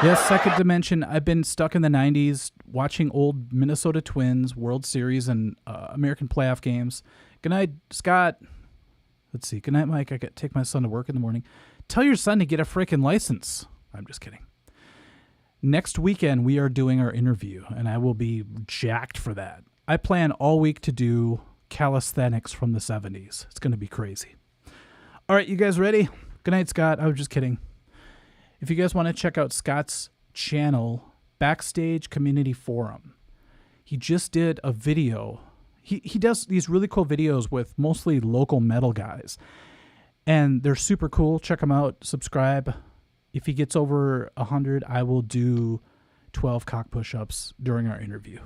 A: Yes, second dimension. I've been stuck in the 90s watching old Minnesota Twins, World Series, and American playoff games. Good night, Scott. Let's see. Good night, Mike. I got to take my son to work in the morning. Tell your son to get a freaking license. I'm just kidding. Next weekend, we are doing our interview, and I will be jacked for that. I plan all week to do calisthenics from the 70s. It's going to be crazy. All right, you guys ready? Good night, Scott. I was just kidding. If you guys want to check out Scott's channel, Backstage Community Forum, he just did a video. He does these really cool videos with mostly local metal guys, and they're super cool. Check them out. Subscribe. If he gets over 100, I will do 12 cock push-ups during our interview.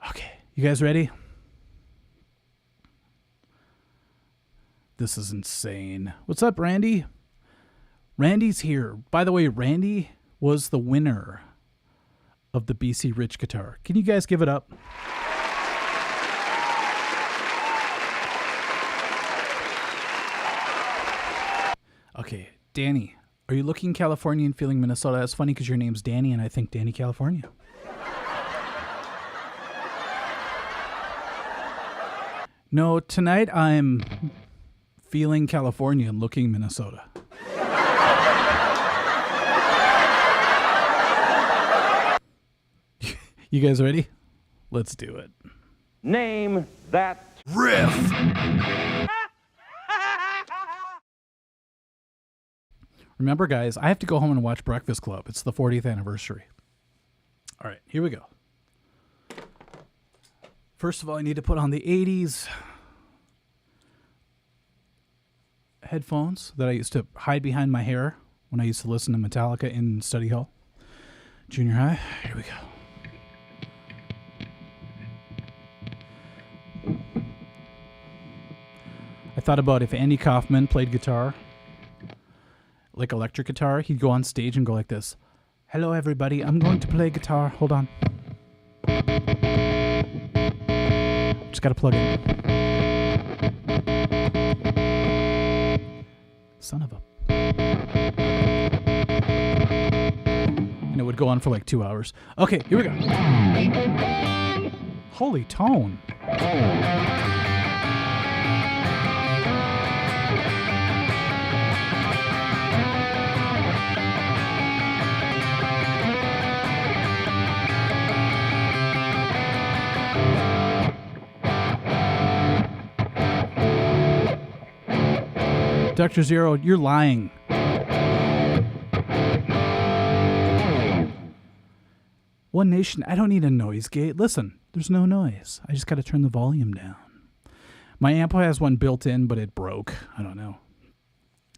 A: Okay, you guys ready? This is insane. What's up, Randy? Randy's here. By the way, Randy was the winner of the BC Rich guitar. Can you guys give it up? Okay, Danny, are you looking Californian, feeling Minnesota? That's funny because your name's Danny, and I think Danny, California. No, tonight I'm feeling California and looking Minnesota. You guys ready? Let's do it.
C: Name that
B: Riff.
A: Remember, guys, I have to go home and watch Breakfast Club. It's the 40th anniversary. All right, here we go. First of all, I need to put on the 80s headphones that I used to hide behind my hair when I used to listen to Metallica in study hall, junior high. Here we go. I thought about if Andy Kaufman played guitar, like electric guitar, he'd go on stage and go like this. Hello, everybody. I'm going to play guitar. Hold on. Just got to plug in. Son of a... And it would go on for like 2 hours. Okay, here we go. Holy tone. Dr. Zero, you're lying. One Nation, I don't need a noise gate. Listen, there's no noise. I just got to turn the volume down. My amp has one built in, but it broke. I don't know.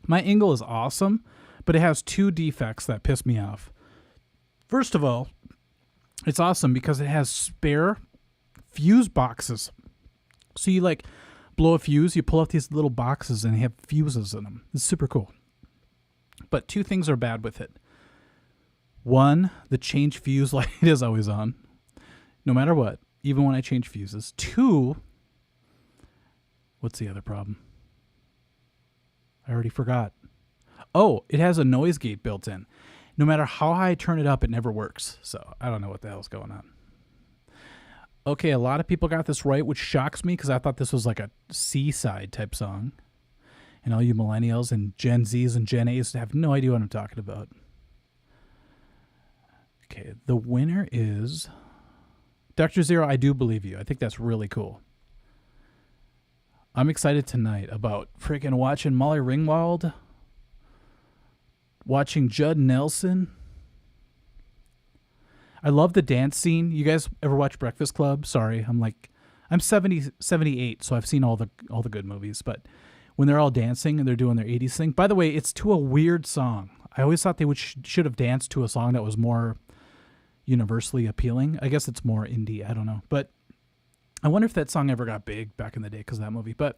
A: My Ingle is awesome, but it has two defects that piss me off. First of all, it's awesome because it has spare fuse boxes. So you like blow a fuse, you pull out these little boxes and they have fuses in them. It's super cool. But two things are bad with it. One, the change fuse light is always on, no matter what, even when I change fuses. Two, what's the other problem? I already forgot. Oh, it has a noise gate built in. No matter how high I turn it up, it never works. So I don't know what the hell's going on. Okay, a lot of people got this right, which shocks me because I thought this was like a C-side type song. And all you millennials and Gen Zs and Gen As have no idea what I'm talking about. Okay, the winner is Dr. Zero. I do believe you. I think that's really cool. I'm excited tonight about freaking watching Molly Ringwald, watching Judd Nelson. I love the dance scene. You guys ever watch Breakfast Club? Sorry, I'm 78, so I've seen all the good movies. But when they're all dancing and they're doing their 80s thing, by the way, it's to a weird song. I always thought they should have danced to a song that was more universally appealing. I guess it's more indie. I don't know. But I wonder if that song ever got big back in the day because of that movie. But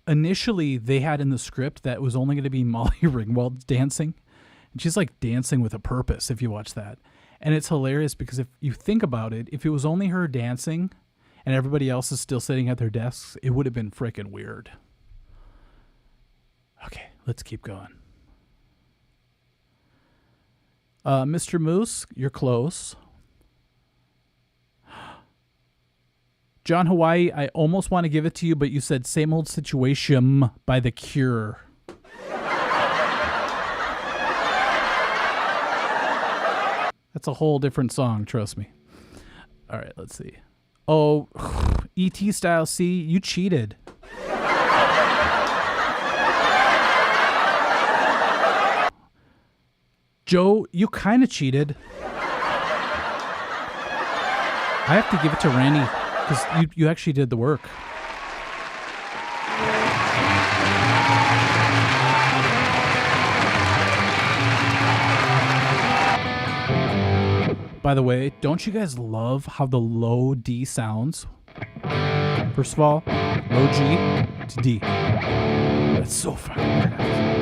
A: initially they had in the script that it was only going to be Molly Ringwald dancing. And she's like dancing with a purpose if you watch that. And it's hilarious because if you think about it, if it was only her dancing and everybody else is still sitting at their desks, it would have been freaking weird. Okay, let's keep going. Mr. Moose, you're close. John Hawaii, I almost want to give it to you, but you said Same Old Situation by The Cure. That's a whole different song, trust me. All right, let's see. Oh, E.T. Style C, you cheated. Joe, you kind of cheated. I have to give it to Randy because you actually did the work. By the way, don't you guys love how the low D sounds? First of all, low G to D. That's so fucking badass.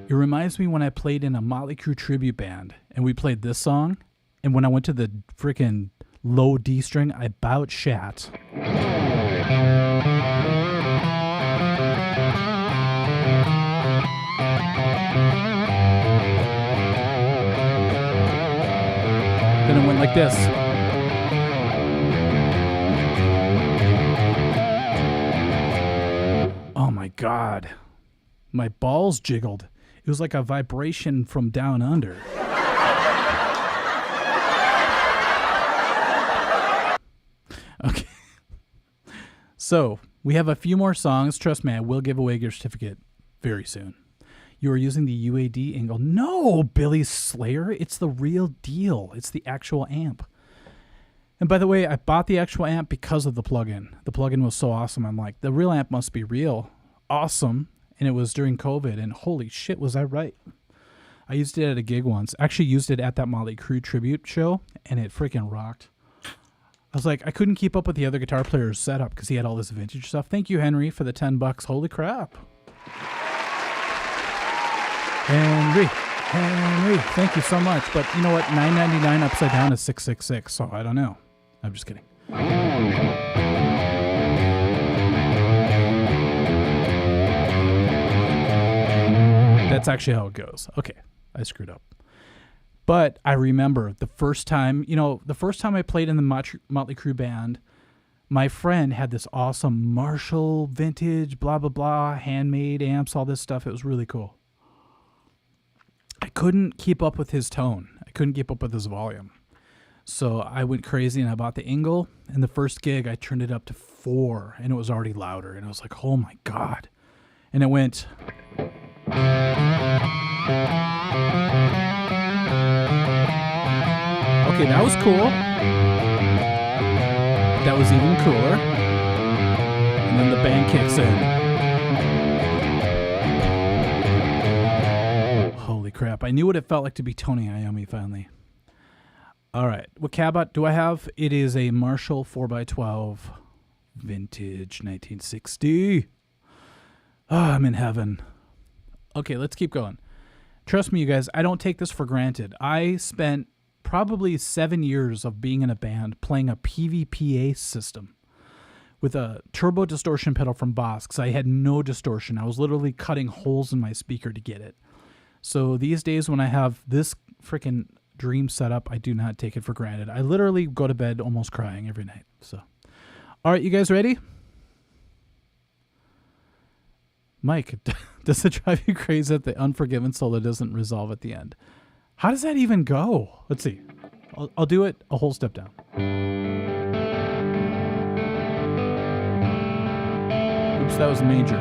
A: It reminds me when I played in a Motley Crue tribute band and we played this song, and when I went to the freaking low D string, I about shat. Then it went like this. Oh my God. My balls jiggled. It was like a vibration from down under. Okay. So, we have a few more songs. Trust me, I will give away your certificate very soon. You are using the UAD angle. No, Billy Slayer. It's the real deal. It's the actual amp. And by the way, I bought the actual amp because of the plugin. The plugin was so awesome. I'm like, the real amp must be real. Awesome. And it was during COVID, and holy shit, was I right. I used it at a gig once. Actually used it at that Motley Crue tribute show, and it freaking rocked. I was like, I couldn't keep up with the other guitar player's setup because he had all this vintage stuff. Thank you, Henry, for the $10. Holy crap. Henry, thank you so much. But you know what? $9.99 upside down is $666, so I don't know. I'm just kidding. That's actually how it goes. Okay, I screwed up. But I remember the first time I played in the Motley Crue band, my friend had this awesome Marshall vintage, blah, blah, blah, handmade amps, all this stuff. It was really cool. I couldn't keep up with his tone. I couldn't keep up with his volume. So I went crazy and I bought the Ingle. And the first gig, I turned it up to 4 and it was already louder. And I was like, oh my God. And it went... Okay, that was cool. That was even cooler. And then the band kicks in. Holy crap. I knew what it felt like to be Tony Iommi finally. All right. What cabinet do I have? It is a Marshall 4x12 vintage 1960. Oh, I'm in heaven. Okay, let's keep going. Trust me, you guys, I don't take this for granted. I spent probably 7 years of being in a band playing a PVPA system with a turbo distortion pedal from Boss because I had no distortion. I was literally cutting holes in my speaker to get it. So these days when I have this freaking dream setup, I do not take it for granted. I literally go to bed almost crying every night. So, all right, you guys ready? Mike, does it drive you crazy that the Unforgiven solo doesn't resolve at the end? How does that even go? Let's see. I'll do it a whole step down. Oops, that was major.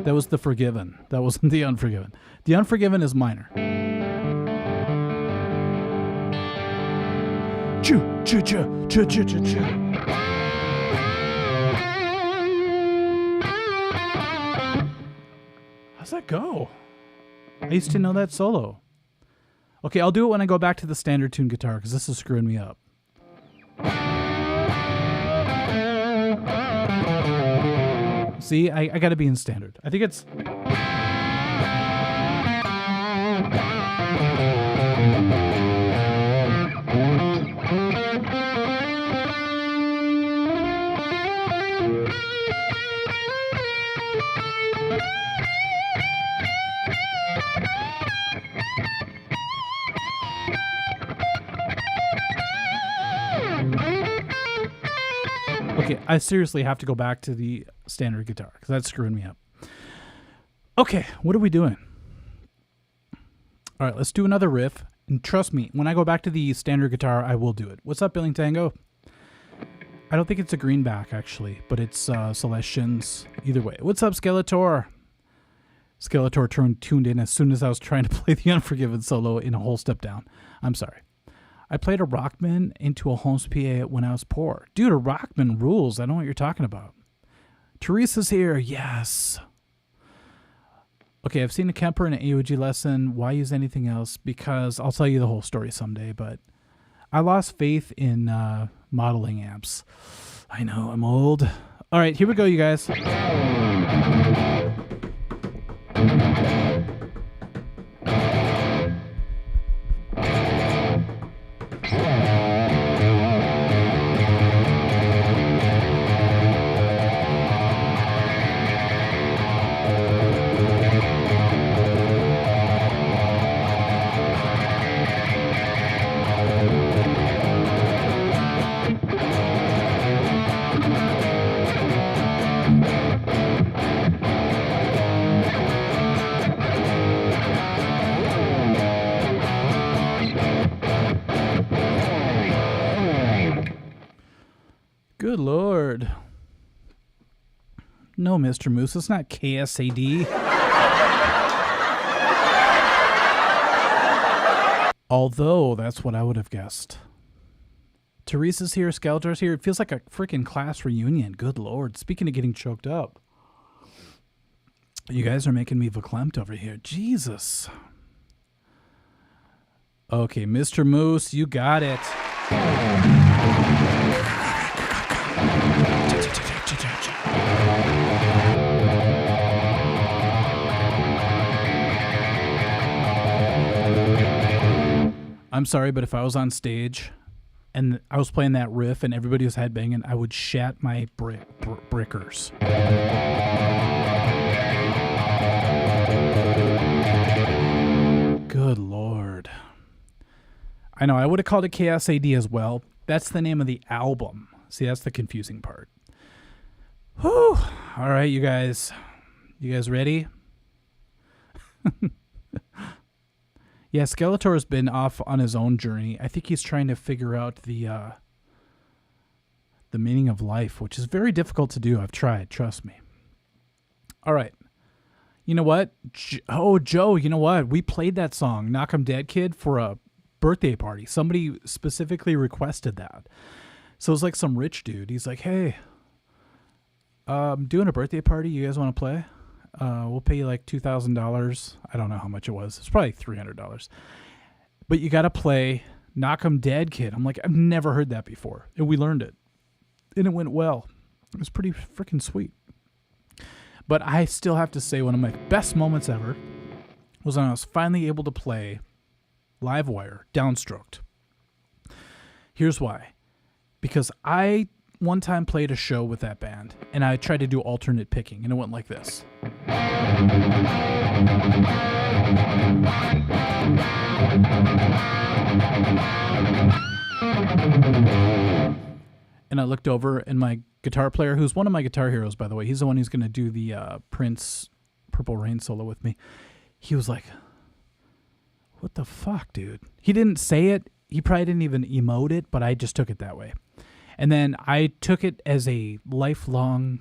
A: That was the Forgiven. That wasn't the Unforgiven. The Unforgiven is minor. Choo, choo, choo, choo, choo, choo, choo. How's that go? I used to know that solo. Okay, I'll do it when I go back to the standard tune guitar because this is screwing me up. See, I got to be in standard. I think it's... Okay, I seriously have to go back to the standard guitar because that's screwing me up. Okay, what are we doing? All right, let's do another riff. And trust me, when I go back to the standard guitar, I will do it. What's up, Billing Tango? I don't think it's a greenback, actually, but it's Celestians. Either way. What's up, Skeletor? Skeletor tuned in as soon as I was trying to play the Unforgiven solo in a whole step down. I'm sorry. I played a Rockman into a Holmes PA when I was poor. Dude, a Rockman rules. I know what you're talking about. Teresa's here. Yes. Okay, I've seen a Kemper in an AOG lesson. Why use anything else? Because I'll tell you the whole story someday, but I lost faith in modeling amps. I know, I'm old. All right, here we go, you guys. Good Lord. No, Mr. Moose, it's not KSAD. Although, that's what I would have guessed. Teresa's here, Skeletor's here. It feels like a freaking class reunion. Good Lord. Speaking of getting choked up. You guys are making me verklempt over here. Jesus. Okay, Mr. Moose, you got it. I'm sorry, but if I was on stage and I was playing that riff and everybody was headbanging, I would shat my brickers. Good Lord. I know, I would have called it KSAD as well. That's the name of the album. See, that's the confusing part. Whew. All right, you guys. You guys ready? Yeah, Skeletor has been off on his own journey. I think he's trying to figure out the meaning of life, which is very difficult to do. I've tried, trust me. All right. You know what? Joe, you know what? We played that song, Knock 'em Dead Kid, for a birthday party. Somebody specifically requested that. So it was like some rich dude. He's like, hey, I'm doing a birthday party. You guys want to play? We'll pay you like $2,000. I don't know how much it was. It's probably $300. But you got to play Knock 'em Dead Kid. I'm like, I've never heard that before. And we learned it. And it went well. It was pretty freaking sweet. But I still have to say one of my best moments ever was when I was finally able to play Livewire Downstroked. Here's why. Because I one time played a show with that band, and I tried to do alternate picking, and it went like this. And I looked over, and my guitar player, who's one of my guitar heroes, by the way, he's the one who's going to do the Prince Purple Rain solo with me. He was like, what the fuck, dude? He didn't say it. He probably didn't even emote it, but I just took it that way. And then I took it as a lifelong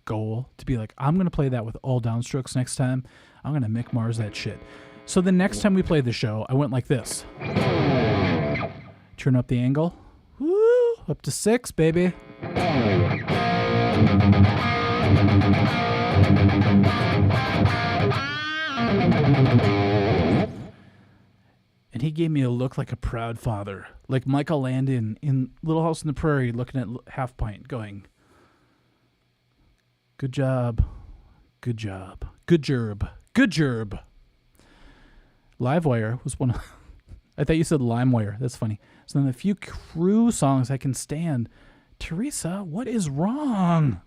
A: goal to be like, I'm going to play that with all downstrokes next time. I'm going to Mick Mars that shit. So the next time we played the show, I went like this. Turn up the angle. Woo! Up to 6, baby. And he gave me a look like a proud father, like Michael Landon in Little House on the Prairie looking at Half Pint going, Good job. Good job. Good gerb. Good gerb. Livewire was one of... I thought you said LimeWire. That's funny. So then a few crew songs I can stand. Teresa, what is wrong?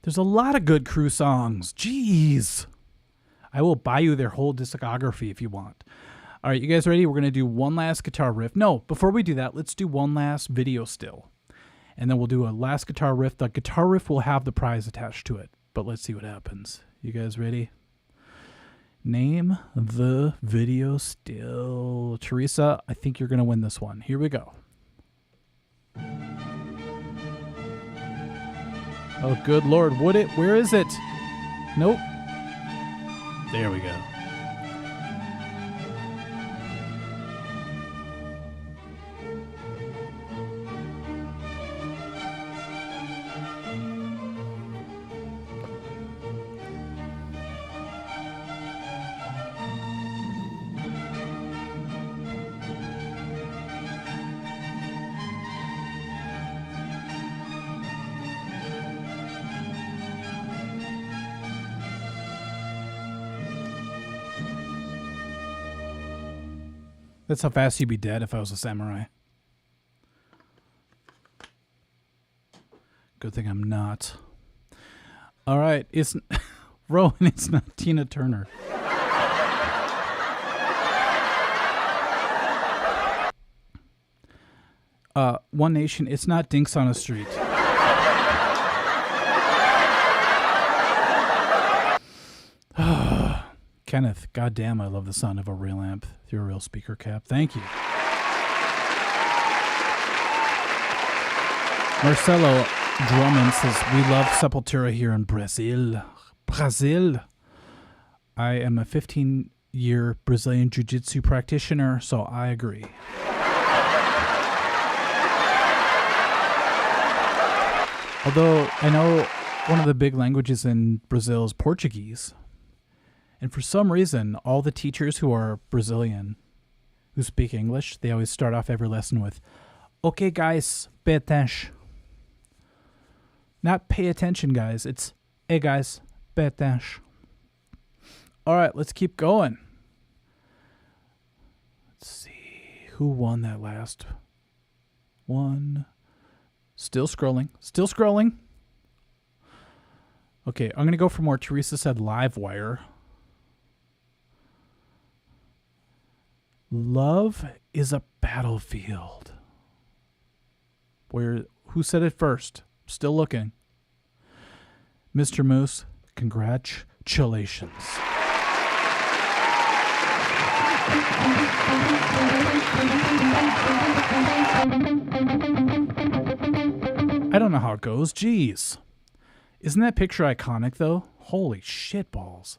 A: There's a lot of good crew songs. Jeez. I will buy you their whole discography if you want. All right, you guys ready? We're going to do one last guitar riff. No, before we do that, let's do one last video still. And then we'll do a last guitar riff. The guitar riff will have the prize attached to it. But let's see what happens. You guys ready? Name the video still. Teresa, I think you're going to win this one. Here we go. Oh, good Lord. Would it? Where is it? Nope. There we go. That's how fast you'd be dead if I was a samurai. Good thing I'm not. All right, it's Rowan. It's not Tina Turner. One Nation. It's not Dinks on a Street. Kenneth, goddamn, I love the sound of a real amp through a real speaker cap. Thank you. Marcelo Drummond says, we love Sepultura here in Brazil. Brazil. I am a 15-year Brazilian jiu-jitsu practitioner, so I agree. Although I know one of the big languages in Brazil is Portuguese. And for some reason, all the teachers who are Brazilian, who speak English, they always start off every lesson with, okay, guys, pay attention. Not pay attention, guys. It's, hey, guys, pay attention. All right, let's keep going. Let's see. Who won that last one? Still scrolling. Still scrolling. Okay, I'm going to go for more. Teresa said Livewire. Love is a battlefield. Who said it first? Still looking. Mr. Moose, congratulations. I don't know how it goes. Jeez. Isn't that picture iconic, though? Holy shit balls.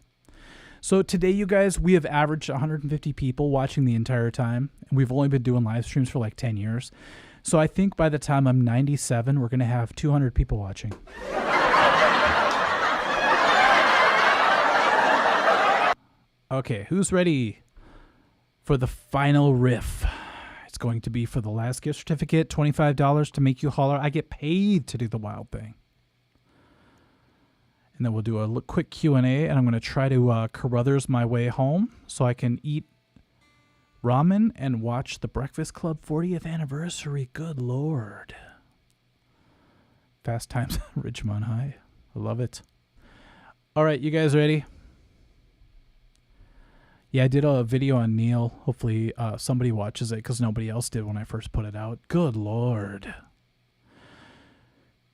A: So today, you guys, we have averaged 150 people watching the entire time. And we've only been doing live streams for like 10 years. So I think by the time I'm 97, we're going to have 200 people watching. Okay, who's ready for the final riff? It's going to be for the last gift certificate, $25 to make you holler. I get paid to do the wild thing. And then we'll do a quick Q&A, and I'm going to try to Carruthers my way home so I can eat ramen and watch the Breakfast Club 40th anniversary. Good Lord. Fast Times at Ridgemont High. I love it. All right, you guys ready? Yeah, I did a video on Neil. Hopefully somebody watches it because nobody else did when I first put it out. Good Lord.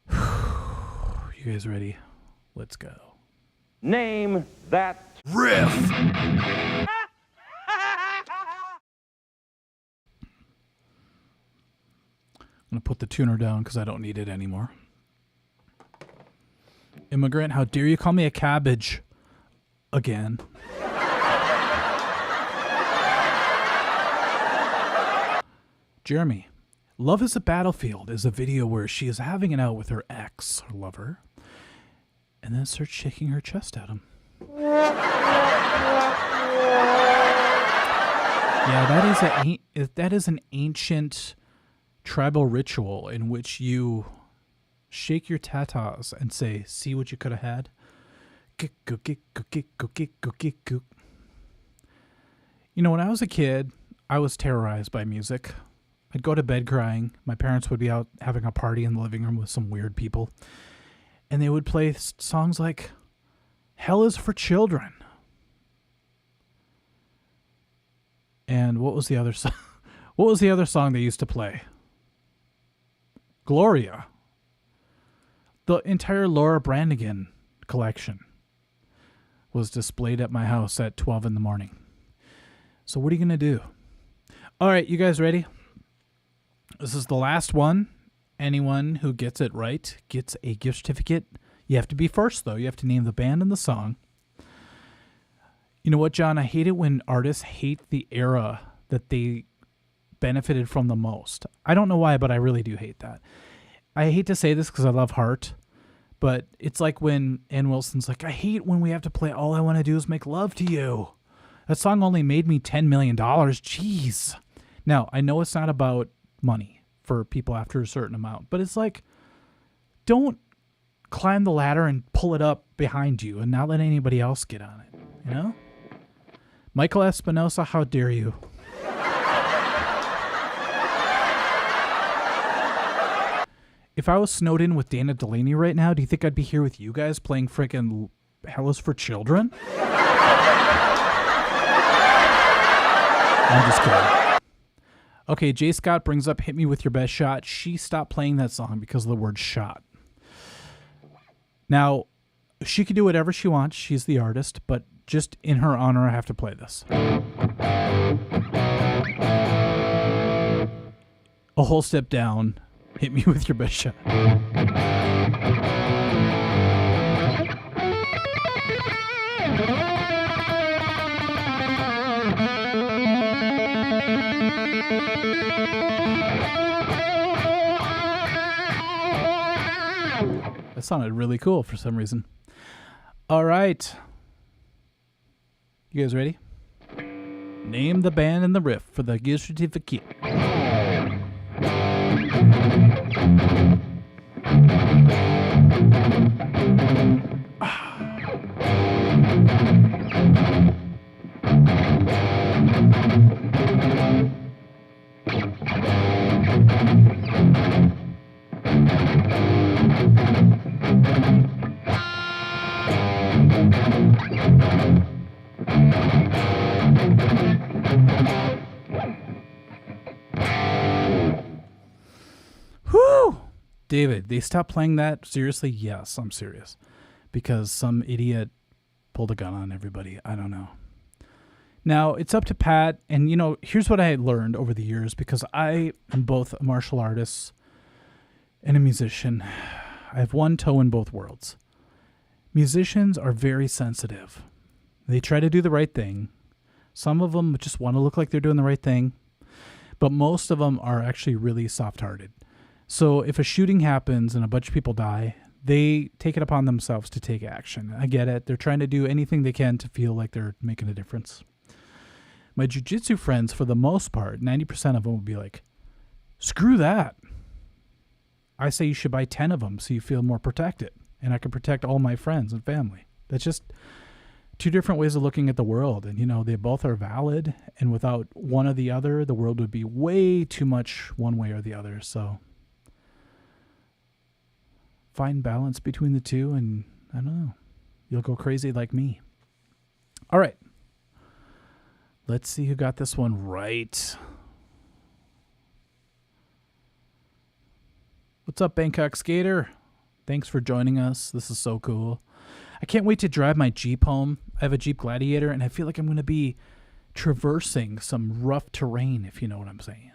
A: You guys ready? Let's go.
C: Name that
B: Riff.
A: I'm going to put the tuner down because I don't need it anymore. Immigrant, how dare you call me a cabbage again? Jeremy, Love is a Battlefield is a video where she is having it out with her ex, her lover, and then starts shaking her chest at him. Yeah, that is an ancient tribal ritual in which you shake your tatas and say, "See what you could have had." You know, when I was a kid, I was terrorized by music. I'd go to bed crying. My parents would be out having a party in the living room with some weird people. And they would play songs like Hell is for Children. And what was the other song? What was the other song they used to play? Gloria. The entire Laura Branigan collection was displayed at my house at 12 in the morning. So what are you going to do? All right, you guys ready? This is the last one. Anyone who gets it right gets a gift certificate. You have to be first, though. You have to name the band and the song. You know what, John? I hate it when artists hate the era that they benefited from the most. I don't know why, but I really do hate that. I hate to say this because I love Heart, but it's like when Ann Wilson's like, I hate when we have to play All I Want to Do Is Make Love to You. That song only made me $10 million. Jeez. Now, I know it's not about money for people after a certain amount, but it's like, don't climb the ladder and pull it up behind you and not let anybody else get on it, you know? Michael Espinosa, how dare you? If I was snowed in with Dana Delaney right now, do you think I'd be here with you guys playing frickin' Hell is for Children? I'm just kidding. Okay, Jay Scott brings up Hit Me With Your Best Shot. She stopped playing that song because of the word shot. Now, she could do whatever she wants. She's the artist, but just in her honor, I have to play this. A Whole Step Down. Hit Me With Your Best Shot. That sounded really cool for some reason. All right. You guys ready? Name the band and the riff for the gift certificate. Whew! David, they stopped playing that? Seriously? Yes, I'm serious. Because some idiot pulled a gun on everybody. I don't know. Now, it's up to Pat, and, you know, here's what I learned over the years, because I am both a martial artist and a musician. I have one toe in both worlds. Musicians are very sensitive. They try to do the right thing. Some of them just want to look like they're doing the right thing, but most of them are actually really soft-hearted. So if a shooting happens and a bunch of people die, they take it upon themselves to take action. I get it. They're trying to do anything they can to feel like they're making a difference. My jiu-jitsu friends, for the most part, 90% of them will be like, screw that. I say you should buy 10 of them so you feel more protected, and I can protect all my friends and family. That's just two different ways of looking at the world, and, you know, they both are valid, and without one or the other, the world would be way too much one way or the other. So find balance between the two, and I don't know, you'll go crazy like me. All right. Let's see who got this one right. What's up, Bangkok Skater? Thanks for joining us. This is so cool. I can't wait to drive my Jeep home. I have a Jeep Gladiator, and I feel like I'm going to be traversing some rough terrain, if you know what I'm saying.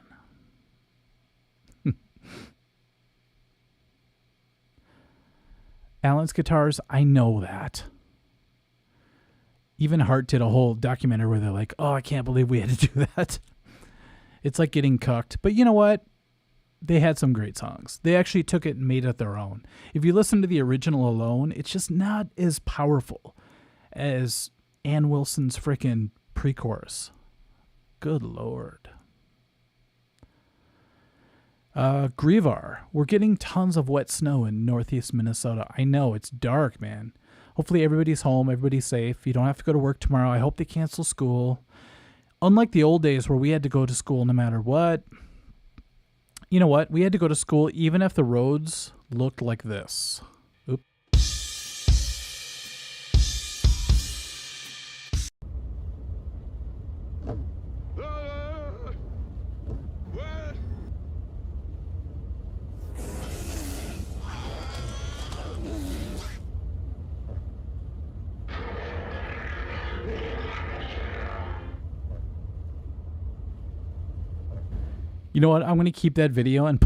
A: Alan's Guitars, I know that. Even Hart did a whole documentary where they're like, oh, I can't believe we had to do that. It's like getting cucked. But you know what? They had some great songs. They actually took it and made it their own. If you listen to the original alone, it's just not as powerful as Ann Wilson's frickin' pre-chorus. Good Lord. Grievar, we're getting tons of wet snow in northeast Minnesota. I know, it's dark, man. Hopefully everybody's home, everybody's safe. You don't have to go to work tomorrow. I hope they cancel school. Unlike the old days where we had to go to school no matter what. You know what? We had to go to school even if the roads looked like this. Oop. You know what? I'm going to keep that video and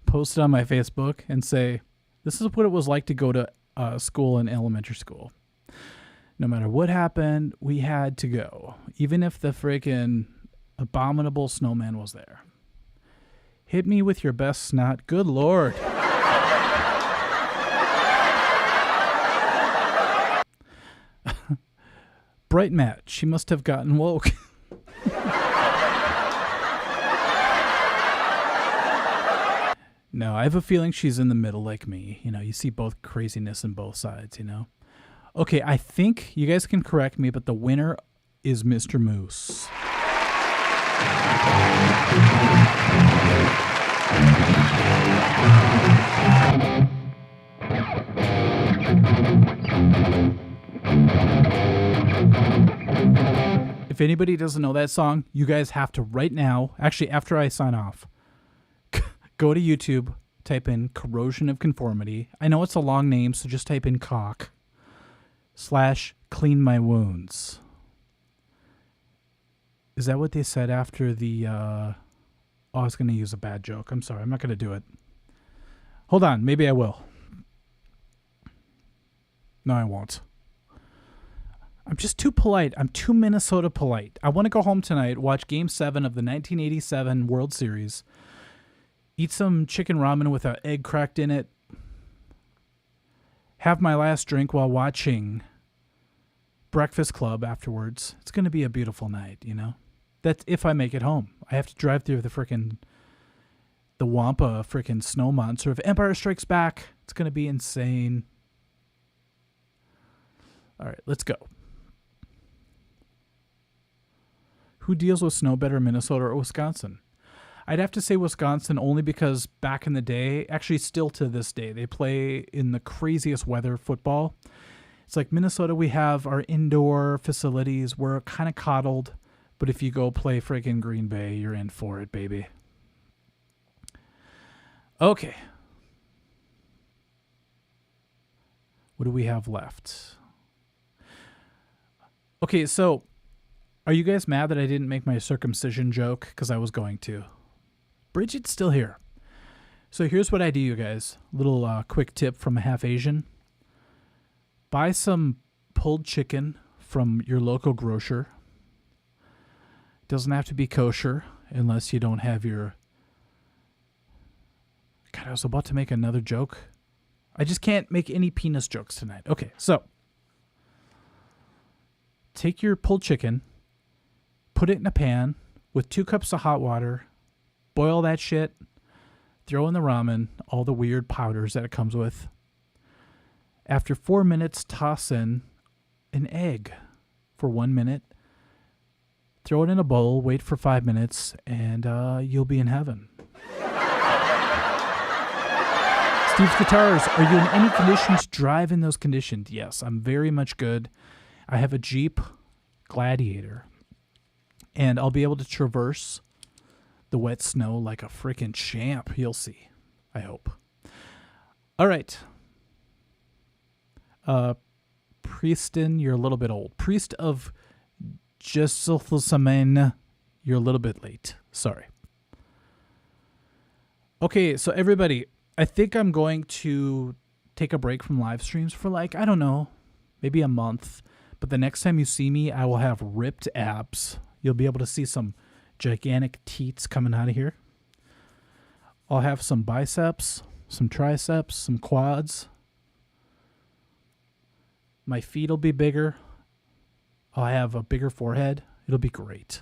A: post it on my Facebook and say, this is what it was like to go to school in elementary school. No matter what happened, we had to go. Even if the freaking abominable snowman was there. Hit me with your best snot. Good Lord. Bright Matt, she must have gotten woke. No, I have a feeling she's in the middle like me. You know, you see both craziness in both sides, you know. Okay, I think you guys can correct me, but the winner is Mr. Moose. If anybody doesn't know that song, you guys have to right now, actually after I sign off, go to YouTube, type in Corrosion of Conformity. I know it's a long name, so just type in cock / clean my wounds. Is that what they said after the, oh, I was going to use a bad joke. I'm sorry. I'm not going to do it. Hold on. Maybe I will. No, I won't. I'm just too polite. I'm too Minnesota polite. I want to go home tonight, watch Game 7 of the 1987 World Series, eat some chicken ramen with an egg cracked in it, have my last drink while watching Breakfast Club afterwards. It's going to be a beautiful night, you know? That's if I make it home. I have to drive through the Wampa freaking snow monster of Empire Strikes Back. It's going to be insane. All right, let's go. Who deals with snow better, Minnesota or Wisconsin? I'd have to say Wisconsin only because back in the day, actually still to this day, they play in the craziest weather football. It's like Minnesota, we have our indoor facilities. We're kind of coddled, but if you go play freaking Green Bay, you're in for it, baby. Okay. What do we have left? Okay, so are you guys mad that I didn't make my circumcision joke? Because I was going to. Bridget's still here. So here's what I do, you guys. Little quick tip from a half Asian. Buy some pulled chicken from your local grocer. Doesn't have to be kosher unless you don't have your... God, I was about to make another joke. I just can't make any penis jokes tonight. Okay, so take your pulled chicken, put it in a pan with 2 cups of hot water, boil that shit, throw in the ramen, all the weird powders that it comes with. After 4 minutes, toss in an egg for 1 minute. Throw it in a bowl, wait for 5 minutes, and you'll be in heaven. Steve's Guitars, are you in any condition to drive in those conditions? Yes, I'm very much good. I have a Jeep Gladiator, and I'll be able to traverse the wet snow like a freaking champ. You'll see. I hope. All right. Priestin, you're a little bit old. Priest of Jesselsamen, you're a little bit late. Sorry. Okay, so everybody, I think I'm going to take a break from live streams for like, I don't know, maybe a month. But the next time you see me, I will have ripped abs. You'll be able to see some gigantic teats coming out of here. I'll have some biceps, some triceps, some quads. My feet will be bigger. I'll have a bigger forehead. It'll be great.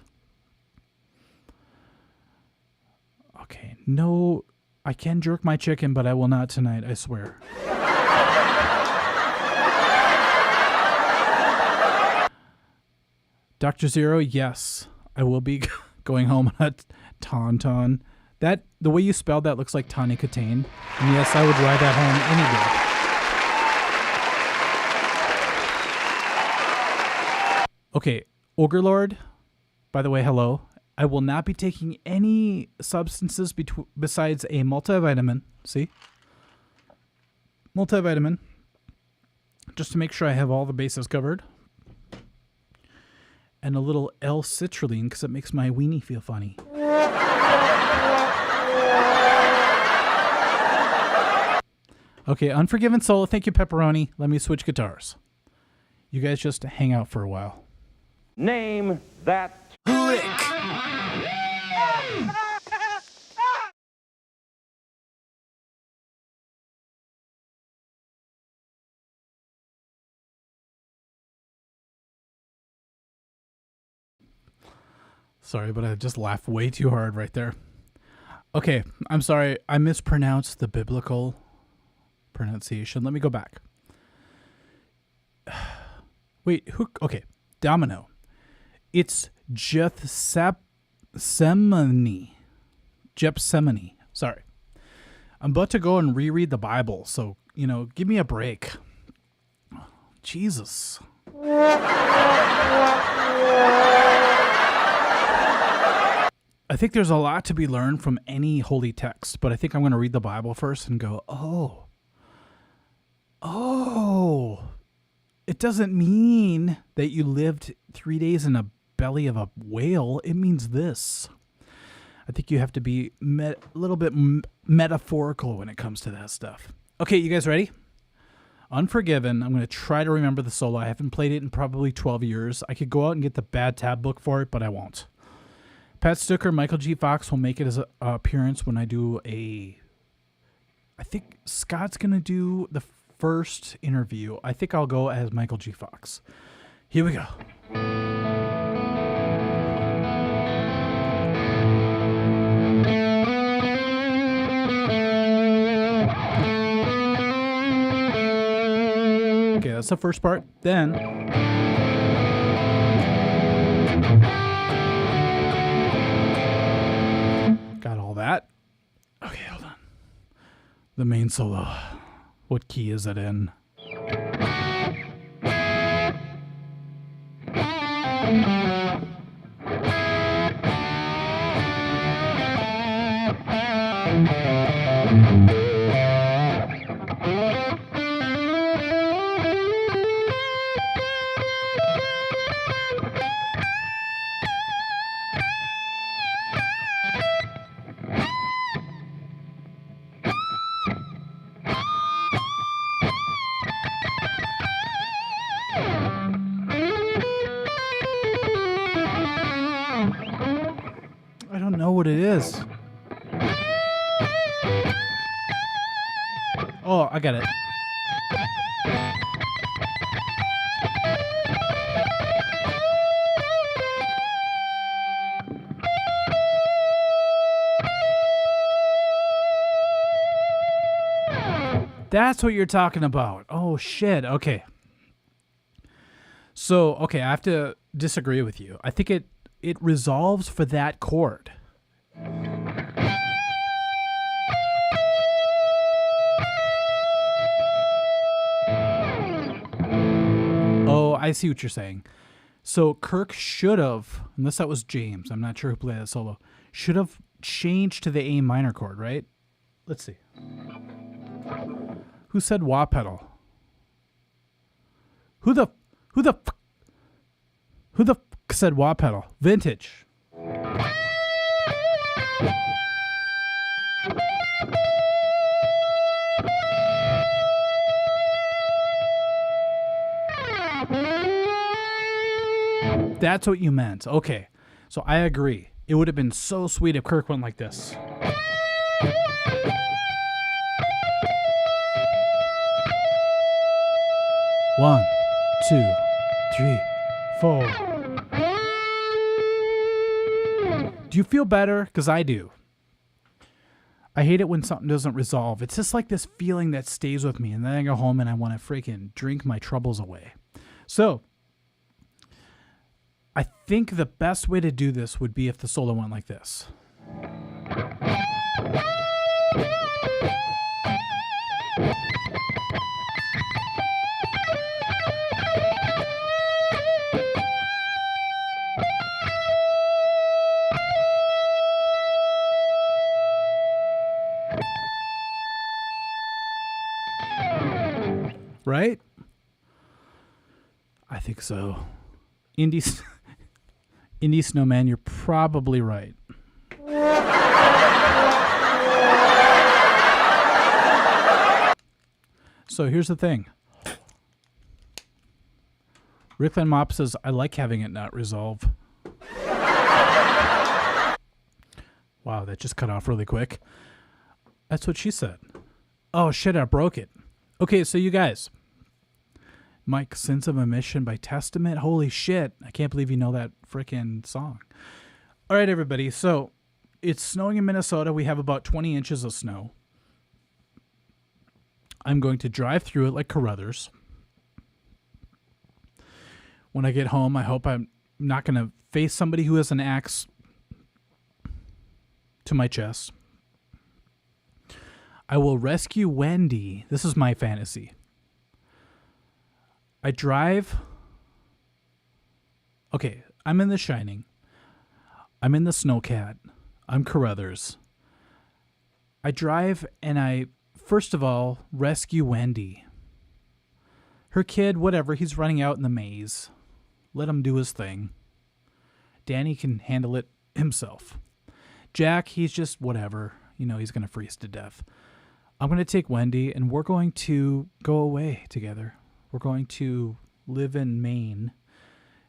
A: Okay, no I can jerk my chicken, but I will not tonight, I swear. Dr. Zero, yes. I will be going home on a tauntaun. That, the way you spelled that looks like Tawny Katane. And yes, I would ride that home any day. Okay, Ogre Lord, by the way, hello. I will not be taking any substances besides a multivitamin. See? Multivitamin. Just to make sure I have all the bases covered. And a little L-citrulline because it makes my weenie feel funny. Okay, Unforgiven Soul. Thank you, Pepperoni. Let me switch guitars. You guys just hang out for a while.
C: Name that
A: Sorry, but I just laughed way too hard right there. Okay, I'm sorry. I mispronounced the biblical pronunciation. Let me go back. Wait, who? Okay, Domino. It's Gethsemane. Sorry. I'm about to go and reread the Bible, so, give me a break. Jesus. I think there's a lot to be learned from any holy text, but I think I'm going to read the Bible first and go, oh, it doesn't mean that you lived 3 days in a belly of a whale. It means this. I think you have to be a little bit metaphorical when it comes to that stuff. Okay, you guys ready? Unforgiven. I'm going to try to remember the solo. I haven't played it in probably 12 years. I could go out and get the bad tab book for it, but I won't. Pat Stucker, Michael G. Fox will make it as an appearance when I do I think Scott's going to do the first interview. I think I'll go as Michael G. Fox. Here we go. Okay, that's the first part. Then got all that. Okay, hold on. The main solo. What key is it in? I don't know what it is. Oh, I got it. That's what you're talking about. Oh, shit. Okay. So, okay, I have to disagree with you. I think it resolves for that chord. Oh, I see what you're saying. So Kirk should have, unless that was James, I'm not sure who played that solo, should have changed to the A minor chord, right? Let's see. Who said wah pedal? Who the said wah pedal? Vintage. That's what you meant. Okay. So I agree. It would have been so sweet if Kirk went like this. One, two, three, four. Do you feel better? Because I do. I hate it when something doesn't resolve. It's just like this feeling that stays with me, and then I go home and I want to freaking drink my troubles away. So, I think the best way to do this would be if the solo went like this. Right? I think so. Indie Snowman, you're probably right. So here's the thing. Rickland Mop says, I like having it not resolve. Wow, that just cut off really quick. That's what she said. Oh, shit, I broke it. Okay, so you guys. Mike, Sins of Omission by Testament. Holy shit. I can't believe you know that freaking song. All right, everybody. So it's snowing in Minnesota. We have about 20 inches of snow. I'm going to drive through it like Carruthers. When I get home, I hope I'm not going to face somebody who has an axe to my chest. I will rescue Wendy. This is my fantasy. I drive. Okay, I'm in The Shining. I'm in the Snowcat. I'm Carruthers. I drive and I, first of all, rescue Wendy. Her kid, whatever, he's running out in the maze. Let him do his thing. Danny can handle it himself. Jack, he's just whatever. You know, he's going to freeze to death. I'm going to take Wendy, and we're going to go away together. We're going to live in Maine,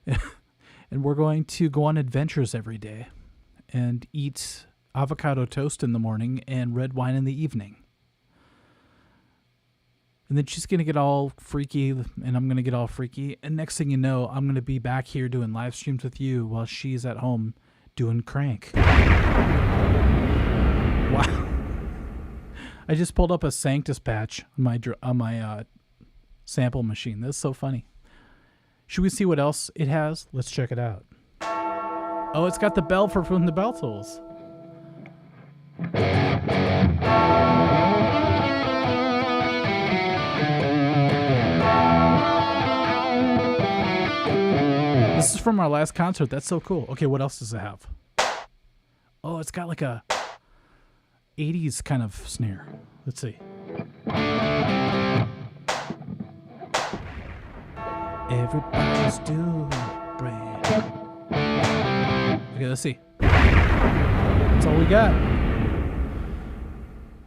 A: and we're going to go on adventures every day and eat avocado toast in the morning and red wine in the evening. And then she's going to get all freaky, and I'm going to get all freaky. And next thing you know, I'm going to be back here doing live streams with you while she's at home doing crank. Wow. I just pulled up a Sanctus patch on my sample machine. That's so funny. Should we see what else it has? Let's check it out. Oh, it's got the bell for when the bell tolls. This is from our last concert. That's so cool. Okay, what else does it have? Oh, it's got like a 80s kind of snare. Let's see. Everybody's doing brand. Okay, let's see. That's all we got.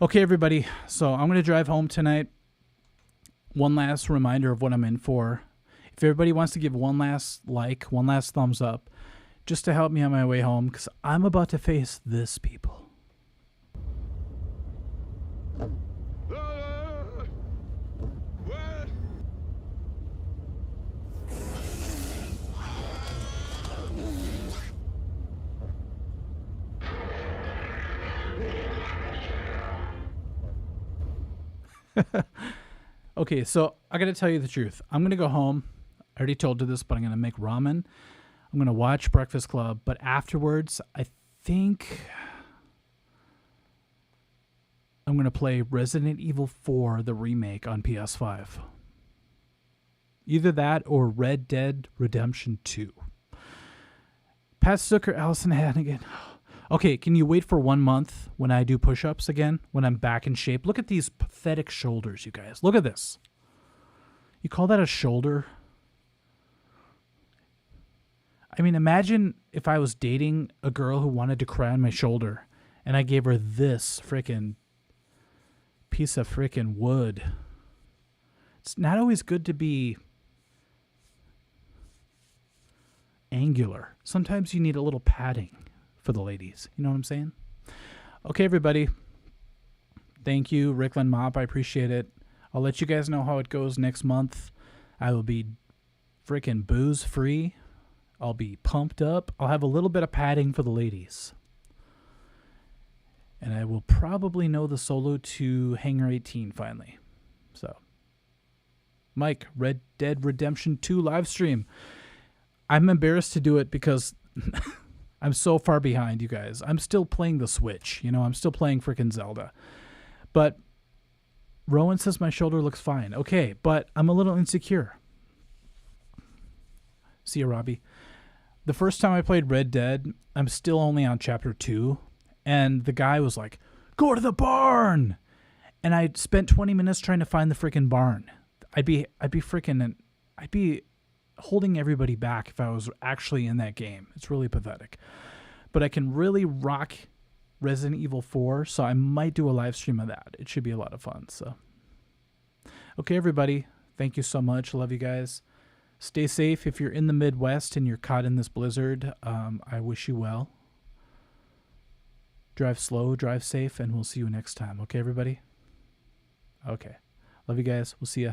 A: Okay, everybody. So I'm going to drive home tonight. One last reminder of what I'm in for. If everybody wants to give one last like, one last thumbs up, just to help me on my way home, because I'm about to face this, people. Okay, so I gotta tell you the truth. I'm gonna go home. I already told you this, but I'm gonna make ramen. I'm gonna watch Breakfast Club, but afterwards, I think I'm gonna play Resident Evil 4, the remake on PS5. Either that or Red Dead Redemption 2. Pat Stucker, Allison Hannigan. Okay, can you wait for 1 month when I do push-ups again, when I'm back in shape? Look at these pathetic shoulders, you guys. Look at this. You call that a shoulder? I mean, imagine if I was dating a girl who wanted to cry on my shoulder and I gave her this frickin' piece of frickin' wood. It's not always good to be angular. Sometimes you need a little padding for the ladies. You know what I'm saying? Okay, everybody. Thank you, Rickland Mop. I appreciate it. I'll let you guys know how it goes next month. I will be freaking booze free. I'll be pumped up. I'll have a little bit of padding for the ladies. And I will probably know the solo to Hangar 18 finally. So, Mike, Red Dead Redemption 2 live stream. I'm embarrassed to do it because I'm so far behind, you guys. I'm still playing the Switch. You know, I'm still playing freaking Zelda. But Rowan says my shoulder looks fine. Okay, but I'm a little insecure. See ya, Robbie. The first time I played Red Dead, I'm still only on chapter 2. And the guy was like, go to the barn. And I spent 20 minutes trying to find the freaking barn. I'd be holding everybody back if I was actually in that game. It's really pathetic. But I can really rock Resident Evil 4, so I might do a live stream of that. It should be a lot of fun. So, okay, everybody. Thank you so much. Love you guys. Stay safe. If you're in the Midwest and you're caught in this blizzard, I wish you well. Drive slow, drive safe, and we'll see you next time. Okay, everybody? Okay. Love you guys. We'll see ya.